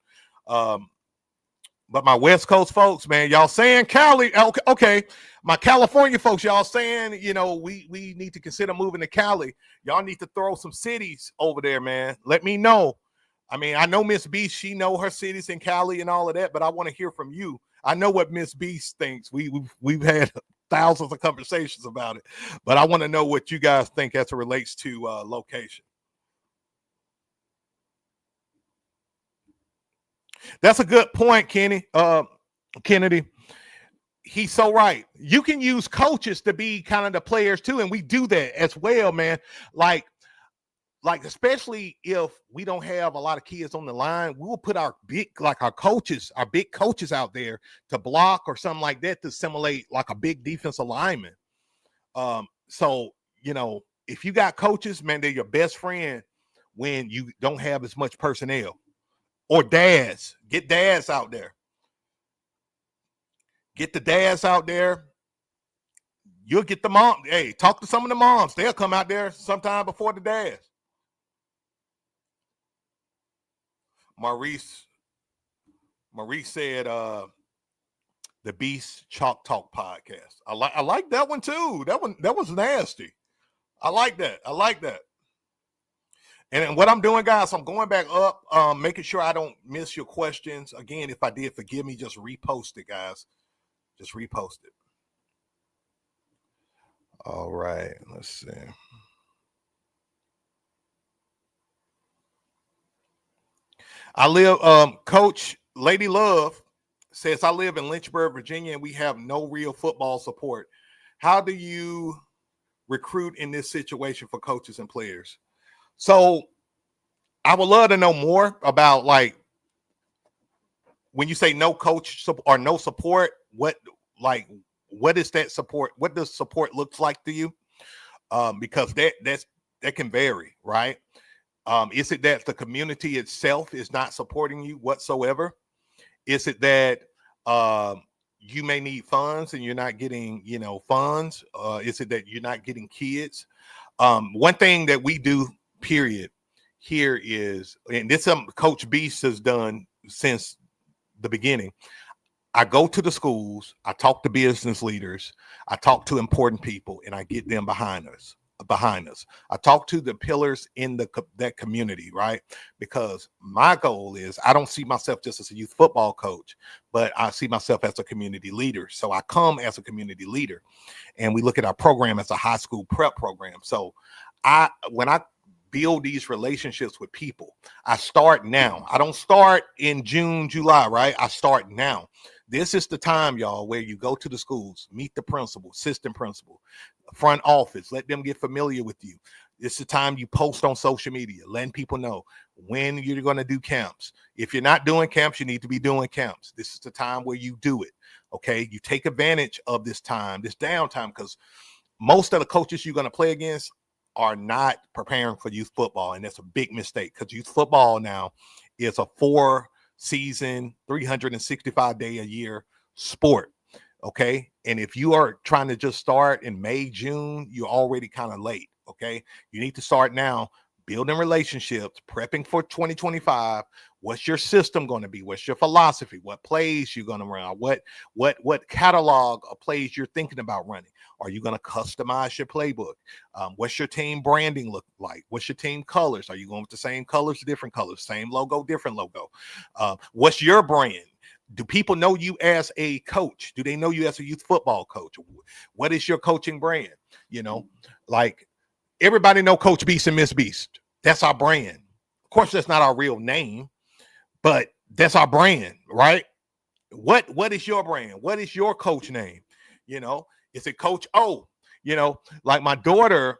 But my West Coast folks, man, y'all saying Cali, okay. My California folks, y'all saying, we need to consider moving to Cali. Y'all need to throw some cities over there, man. Let me know. I mean, I know Miss B, she know her cities in Cali and all of that, but I want to hear from you. I know what Miss B thinks. We've had thousands of conversations about it, but I want to know what you guys think as it relates to location. That's a good point, Kennedy. He's so right. You can use coaches to be kind of the players too, and we do that as well, man. Like especially if we don't have a lot of kids on the line, we will put our big coaches out there to block or something like that, to simulate like a big defensive lineman. So if you got coaches, man, they're your best friend when you don't have as much personnel. Or dads. Get dads out there. Get the dads out there. You'll get the mom. Hey, talk to some of the moms. They'll come out there sometime before the dads. Maurice said the Beast Chalk Talk podcast. I like that one too. That was nasty. I like that. And what I'm doing, guys, I'm going back up, making sure I don't miss your questions. Again, if I did, forgive me. Just repost it, guys. Just repost it. All right, let's see. I live, Coach Lady Love says, I live in Lynchburg, Virginia, and we have no real football support. How do you recruit in this situation for coaches and players? So I would love to know more about, like, when you say no coach or no support, what is that support? What does support looks like to you? Because that can vary, right? Is it that the community itself is not supporting you whatsoever? Is it that you may need funds and you're not getting, funds? Is it that you're not getting kids? One thing that we do, period, here is, and this Coach Beast has done since the beginning. I go to the schools, I talk to business leaders, I talk to important people, and I get them behind us. I talk to the pillars in that community, right? Because my goal is, I don't see myself just as a youth football coach, but I see myself as a community leader. So I come as a community leader, and we look at our program as a high school prep program. So when I build these relationships with people, I start now. I don't start in June, July, right? I start now. This is the time, y'all, where you go to the schools, meet the principal, assistant principal, front office, let them get familiar with you. This is the time you post on social media, letting people know when you're going to do camps. If you're not doing camps, you need to be doing camps. This is the time where you do it. Okay. You take advantage of this time, this downtime, because most of the coaches you're going to play against are not preparing for youth football. And that's a big mistake, because youth football now is a 4-season, 365-day a year sport. Okay. And if you are trying to just start in May, June, you're already kind of late. Okay. You need to start now, building relationships, prepping for 2025. What's your system going to be? What's your philosophy? What plays you're going to run? What catalog of plays you're thinking about running? Are you going to customize your playbook? What's your team branding look like? What's your team colors? Are you going with the same colors, different colors, same logo, different logo? What's your brand? Do people know you as a coach? Do they know you as a youth football coach? What is your coaching brand? Like, everybody know Coach Beast and Miss Beast. That's our brand. Of course, that's not our real name, but that's our brand, right? What is your brand? What is your coach name? Is it Coach O? Like my daughter,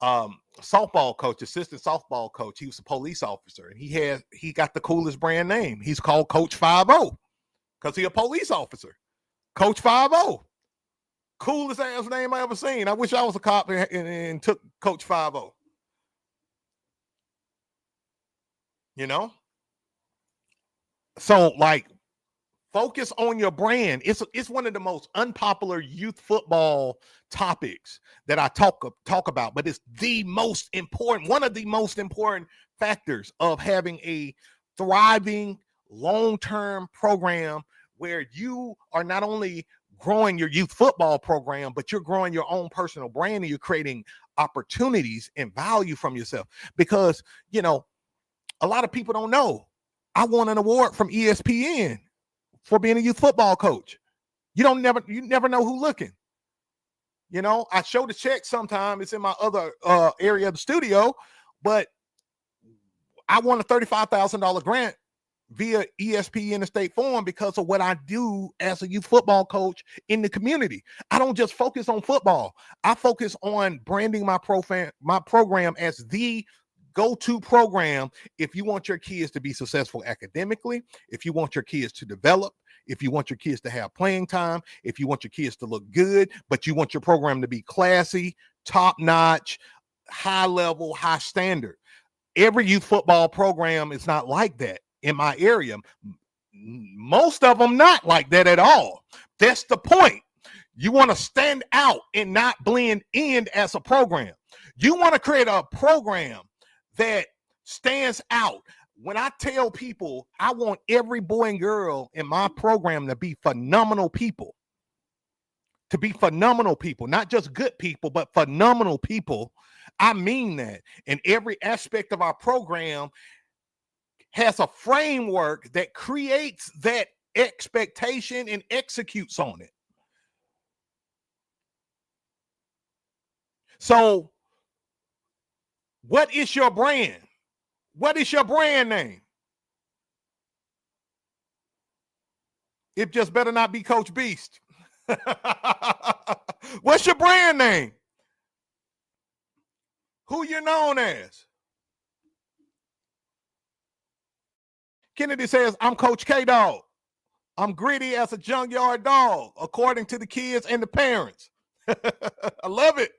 softball coach, assistant softball coach, he was a police officer, and he got the coolest brand name. He's called Coach 5-0 because he's a police officer. Coach 5-0. Coolest ass name I ever seen. I wish I was a cop and took Coach 5-0. So, like, focus on your brand. It's one of the most unpopular youth football topics that I talk about, but it's the most important, one of the most important factors of having a thriving long-term program, where you are not only growing your youth football program, but you're growing your own personal brand, and you're creating opportunities and value from yourself. Because, a lot of people don't know, I won an award from ESPN for being a youth football coach. You never know who's looking. I show the check sometime. It's in my other area of the studio, but I won a $35,000 grant via ESPN and State Farm because of what I do as a youth football coach in the community. I don't just focus on football. I focus on branding my program as the go-to program if you want your kids to be successful academically, if you want your kids to develop, if you want your kids to have playing time, if you want your kids to look good, but you want your program to be classy, top-notch, high level, high standard. Every youth football program is not like that in my area. Most of them not like that at all. That's the point. You want to stand out and not blend in as a program. You want to create a program that stands out. When I tell people I want every boy and girl in my program to be phenomenal people, not just good people, but phenomenal people, I mean that. And every aspect of our program has a framework that creates that expectation and executes on it. So what is your brand? What is your brand name? It just better not be Coach Beast. What's your brand name? Who you're known as? Kennedy says, I'm Coach K-Dog. I'm gritty as a junkyard dog, according to the kids and the parents. I love it.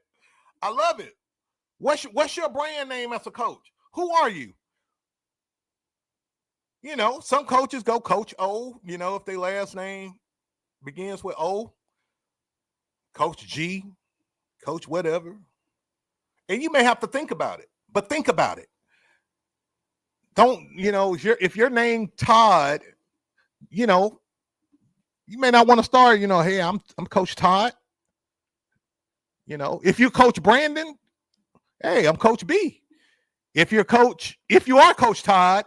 I love it. What's your brand name as a coach? Who are you? You know, some coaches go Coach O, you know, if their last name begins with O. Coach G, Coach whatever. And you may have to think about it, but think about it. Don't, you know, if your name Todd, you know, you may not want to start, you know, hey, I'm Coach Todd. You know, if you Coach Brandon, hey, I'm Coach B. If you are Coach Todd,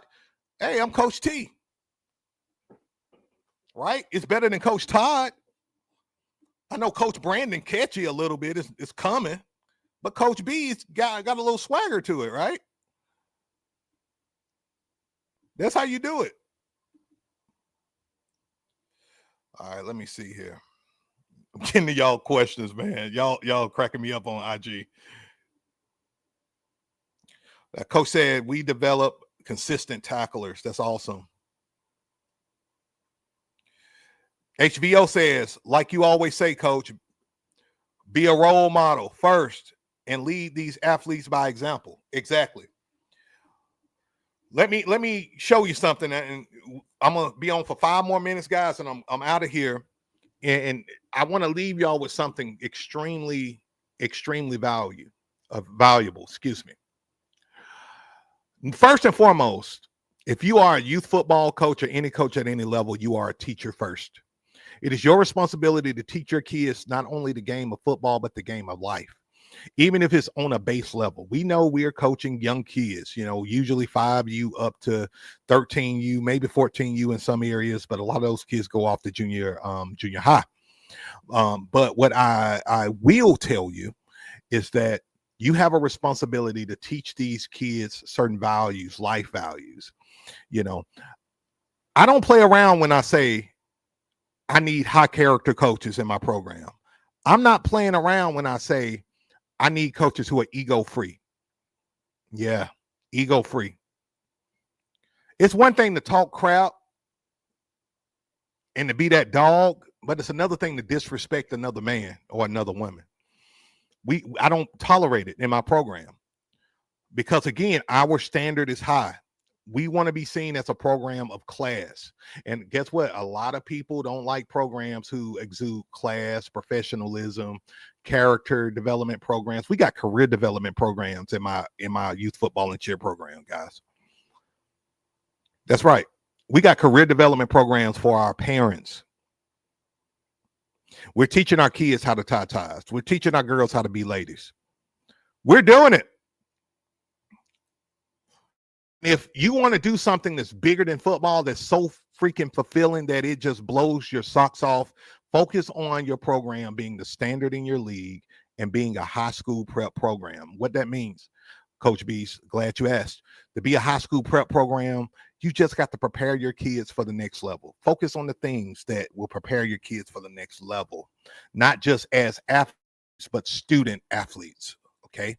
hey, I'm Coach T. Right? It's better than Coach Todd. I know Coach Brandon catchy a little bit. It's coming. But Coach B's got a little swagger to it, right? That's how you do it. All right, let me see here. I'm getting to y'all questions, man. Y'all cracking me up on IG. Coach said we develop consistent tacklers. That's awesome. HVO says, like you always say, Coach, be a role model first and lead these athletes by example. Exactly. Let me show you something, and I'm gonna be on for 5 more minutes, guys, and I'm out of here. And I want to leave y'all with something extremely valuable. Excuse me. First and foremost, if you are a youth football coach or any coach at any level, you are a teacher first. It is your responsibility to teach your kids not only the game of football, but the game of life, even if it's on a base level. We know we're coaching young kids, you know, usually 5U up to 13U, maybe 14U in some areas, but a lot of those kids go off to junior high. But what I will tell you is that you have a responsibility to teach these kids certain values, life values. You know, I don't play around when I say I need high character coaches in my program. I'm not playing around when I say I need coaches who are ego free. Yeah, ego free. It's one thing to talk crap and to be that dog, but it's another thing to disrespect another man or another woman. I don't tolerate it in my program because, again, our standard is high. We want to be seen as a program of class. And guess what? A lot of people don't like programs who exude class, professionalism, character development programs. We got career development programs in my youth football and cheer program, guys. That's right. We got career development programs for our parents. We're teaching our kids how to tie ties. We're teaching our girls how to be ladies. We're doing it. If you want to do something that's bigger than football, that's so freaking fulfilling that it just blows your socks off, focus on your program being the standard in your league and being a high school prep program. What that means, Coach Beast, glad you asked. To be a high school prep program, you just got to prepare your kids for the next level. Focus on the things that will prepare your kids for the next level, not just as athletes, but student athletes, okay?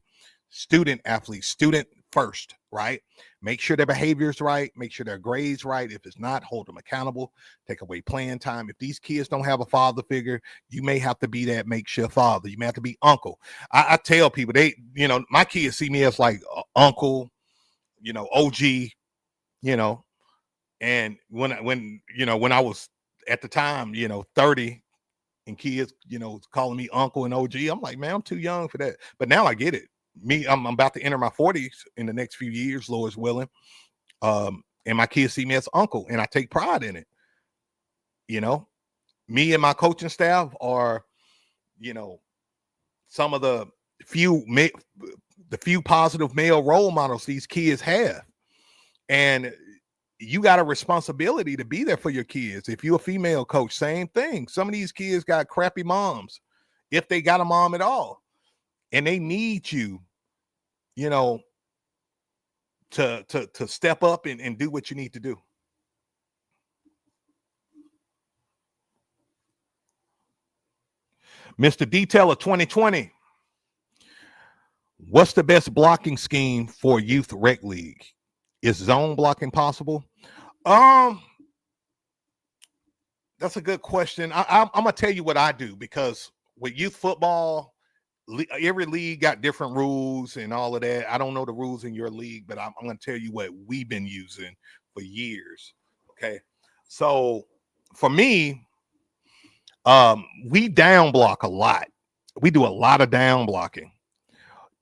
Student athletes, student first, right? Make sure their behavior is right. Make sure their grades right. If it's not, hold them accountable. Take away playing time. If these kids don't have a father figure, you may have to be that makeshift father. You may have to be uncle. I tell people, my kids see me as like uncle, OG, and when I was at the time, 30 and kids, calling me uncle and OG, I'm like, man, I'm too young for that. But now I get it. I'm about to enter my 40s in the next few years, Lord's willing. And my kids see me as uncle, and I take pride in it. Me and my coaching staff are, some of the few positive male role models these kids have. And you got a responsibility to be there for your kids. If you're a female coach, same thing. Some of these kids got crappy moms, if they got a mom at all. and they need you, you know, to step up and do what you need to do. Mr. Detail of 2020. What's the best blocking scheme for youth rec league? Is zone blocking possible? Um, that's a good question. I'm gonna tell you what I do, because with youth football, every league got different rules and all of that. I don't know the rules in your league, but I'm gonna tell you what we've been using for years. Okay, so for me, we down block a lot. We do a lot of down blocking.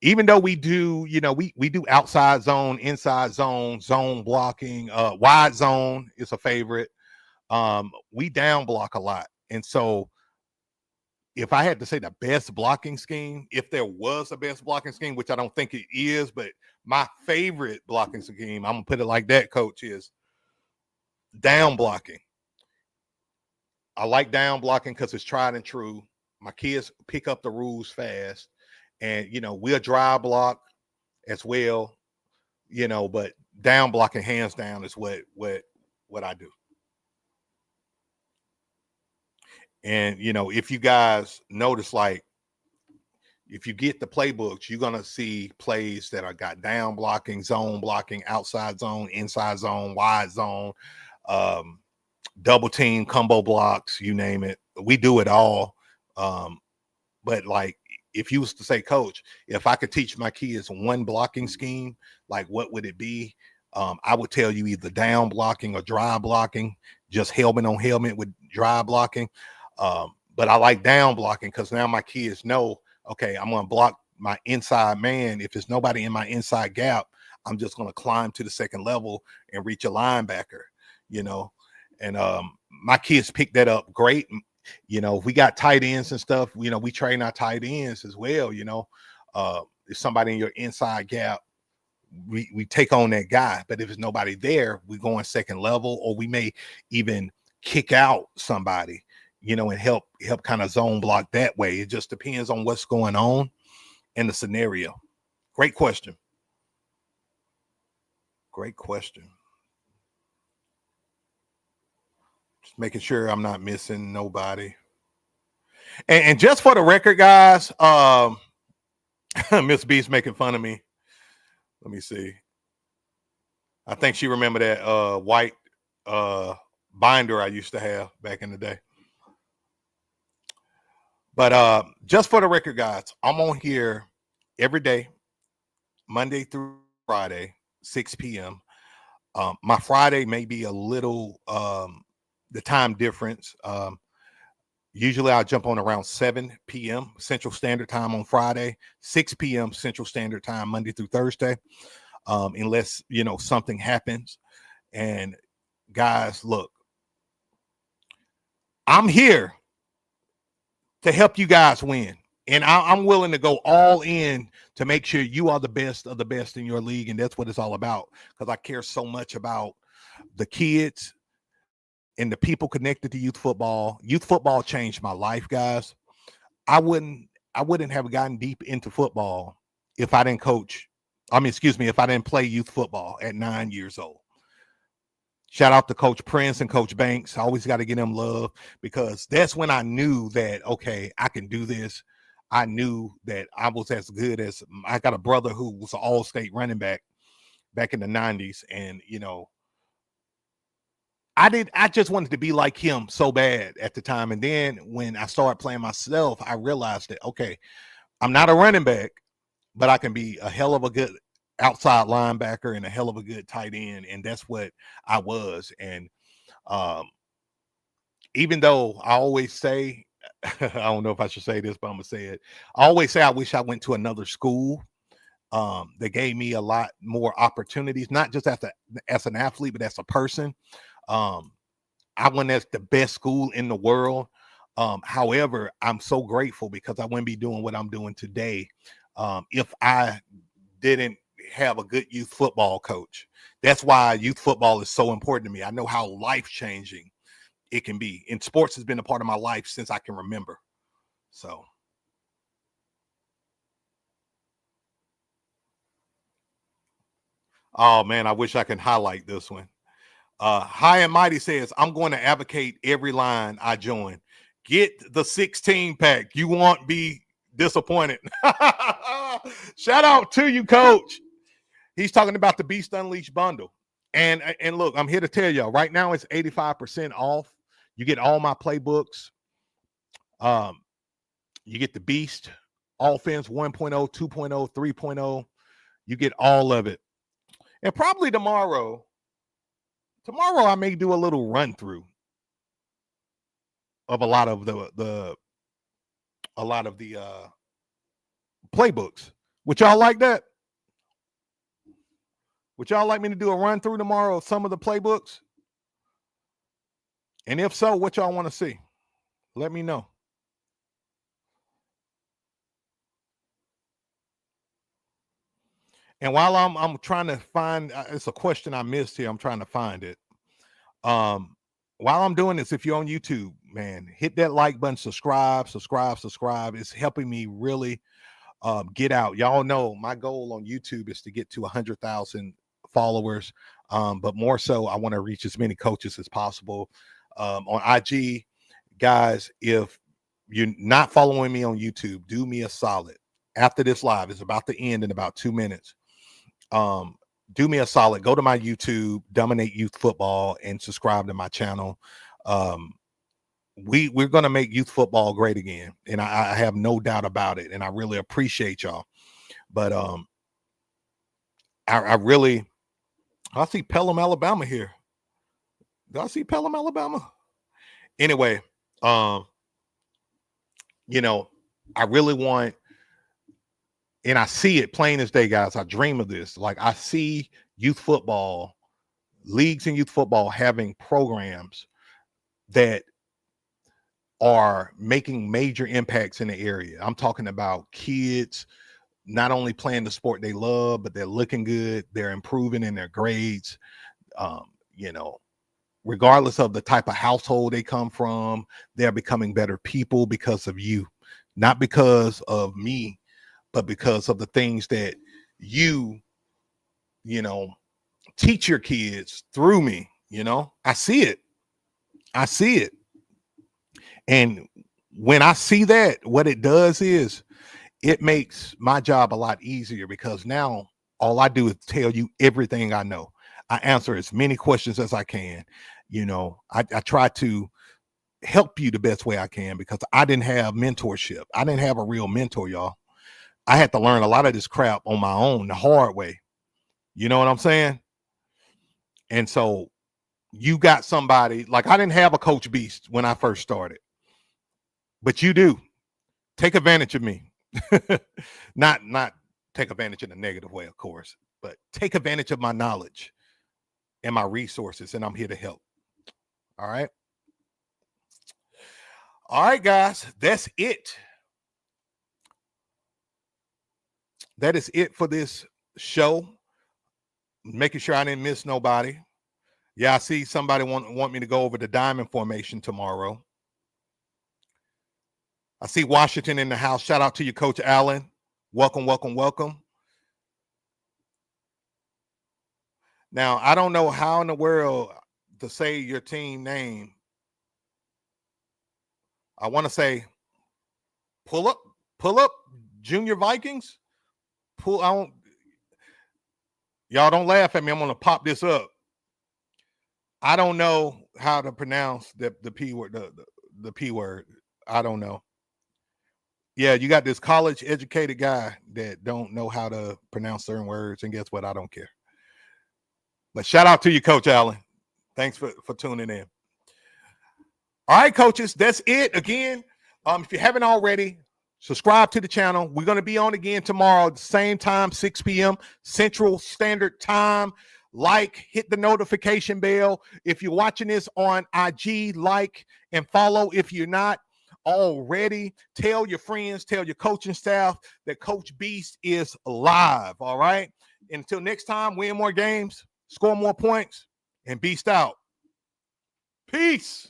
Even though we do, you know, we do outside zone, inside zone, zone blocking, wide zone is a favorite. We down block a lot. And so if I had to say the best blocking scheme, if there was a best blocking scheme, which I don't think it is, but my favorite blocking scheme, I'm gonna put it like that, coach, is down blocking. I like down blocking because it's tried and true. My kids pick up the rules fast, and you know, we'll dry block as well, you know, but down blocking hands down is what I do. And you know, if you guys notice, like if you get the playbooks, you're gonna see plays that are got down blocking, zone blocking, outside zone, inside zone, wide zone, um, double team, combo blocks, you name it. We do it all. But like, if you was to say, coach, if I could teach my kids one blocking scheme, like what would it be? I would tell you either down blocking or dry blocking, just helmet on helmet with dry blocking. But I like down blocking because now my kids know, okay, I'm going to block my inside man. If there's nobody in my inside gap, I'm just going to climb to the second level and reach a linebacker, you know. And my kids picked that up great. You know, if we got tight ends and stuff, you know, we train our tight ends as well, you know. If somebody in your inside gap, we take on that guy. But if there's nobody there, we go on second level, or we may even kick out somebody, you know, and help kind of zone block that way. It just depends on what's going on in the scenario. Great question. Great question. Just making sure I'm not missing nobody. And just for the record, guys, Miss B's making fun of me. Let me see. I think she remember that white binder I used to have back in the day. But just for the record, guys, I'm on here every day, Monday through Friday, 6 p.m. My Friday may be a little the time difference. Usually I'll jump on around 7 p.m. Central Standard Time on Friday, 6 p.m. Central Standard Time, Monday through Thursday, unless, you know, something happens. And guys, look, I'm here to help you guys win. And I'm willing to go all in to make sure you are the best of the best in your league. And that's what it's all about, because I care so much about the kids and the people connected to youth football. Youth football changed my life, guys. I wouldn't have gotten deep into football if I didn't coach. I mean, excuse me, if I didn't play youth football at 9 years old. Shout out to Coach Prince and Coach Banks. I always got to give them love, because that's when I knew that, okay, I can do this. I knew that I was as good as, I got a brother who was an all-state running back in the 90s. And, you know, I just wanted to be like him so bad at the time. And then when I started playing myself, I realized that, okay, I'm not a running back, but I can be a hell of a good outside linebacker and a hell of a good tight end. And that's what I was. And even though I always say, I don't know if I should say this, but I'm gonna say it. I always say I wish I went to another school that gave me a lot more opportunities, not just as an athlete, but as a person. I went as the best school in the world. However, I'm so grateful, because I wouldn't be doing what I'm doing today if I didn't have a good youth football coach. That's why youth football is so important to me. I know how life-changing it can be. And sports has been a part of my life since I can remember. So Oh man, I wish I can highlight this one. High and Mighty says, I'm going to advocate every line I join. Get the 16 pack. You won't be disappointed. Shout out to you, coach. He's talking about the Beast Unleashed bundle. And look, I'm here to tell y'all right now it's 85% off. You get all my playbooks. You get the Beast Offense 1.0, 2.0, 3.0. You get all of it. And probably tomorrow I may do a little run through of a lot of the playbooks. Would y'all like that? Would y'all like me to do a run through tomorrow of some of the playbooks? And if so, what y'all want to see? Let me know. And while I'm trying to find, it's a question I missed here. I'm trying to find it. While I'm doing this, if you're on YouTube, man, hit that like button, subscribe. It's helping me really get out. Y'all know my goal on YouTube is to get to 100,000 followers. But more so, I want to reach as many coaches as possible. On IG, guys, if you're not following me on YouTube, do me a solid. After this live is about to end in about 2 minutes. Do me a solid. Go to my YouTube, Dominate Youth Football, and subscribe to my channel. We're going to make youth football great again, and I have no doubt about it. And I really appreciate y'all. But I see Pelham, Alabama here. Do I see Pelham, Alabama? Anyway, you know, I really want. And I see it plain as day, guys. I dream of this. Like I see youth football, leagues in youth football having programs that are making major impacts in the area. I'm talking about kids not only playing the sport they love, but they're looking good. They're improving in their grades. You know, regardless of the type of household they come from, they're becoming better people because of you, not because of me, but because of the things that you know, teach your kids through me. You know, I see it. And when I see that, what it does is it makes my job a lot easier, because now all I do is tell you everything I know. I answer as many questions as I can. You know, I try to help you the best way I can, because I didn't have mentorship. I didn't have a real mentor, y'all. I had to learn a lot of this crap on my own, the hard way. You know what I'm saying? And so you got somebody, like I didn't have a Coach Beast when I first started, but you do. Take advantage of me. not take advantage in a negative way, of course, but take advantage of my knowledge and my resources, and I'm here to help. All right. All right, guys, that's it. That is it for this show. Making sure I didn't miss nobody. Yeah, I see somebody want me to go over the diamond formation tomorrow. I see Washington in the house. Shout out to you, Coach Allen. Welcome. Now, I don't know how in the world to say your team name. I want to say pull up Junior Vikings. Y'all don't laugh at me. I'm going to pop this up. I don't know how to pronounce the P word, the P word. I don't know. Yeah, you got this college educated guy that don't know how to pronounce certain words, and guess what? I don't care. But shout out to you, Coach Allen. Thanks for tuning in. All right, coaches, that's it. Again, if you haven't already, subscribe to the channel. We're going to be on again tomorrow at the same time, 6 p.m. Central Standard Time. Like, hit the notification bell. If you're watching this on IG, like and follow. If you're not already, tell your friends, tell your coaching staff that Coach Beast is live. All right. Until next time, win more games, score more points, and Beast out. Peace.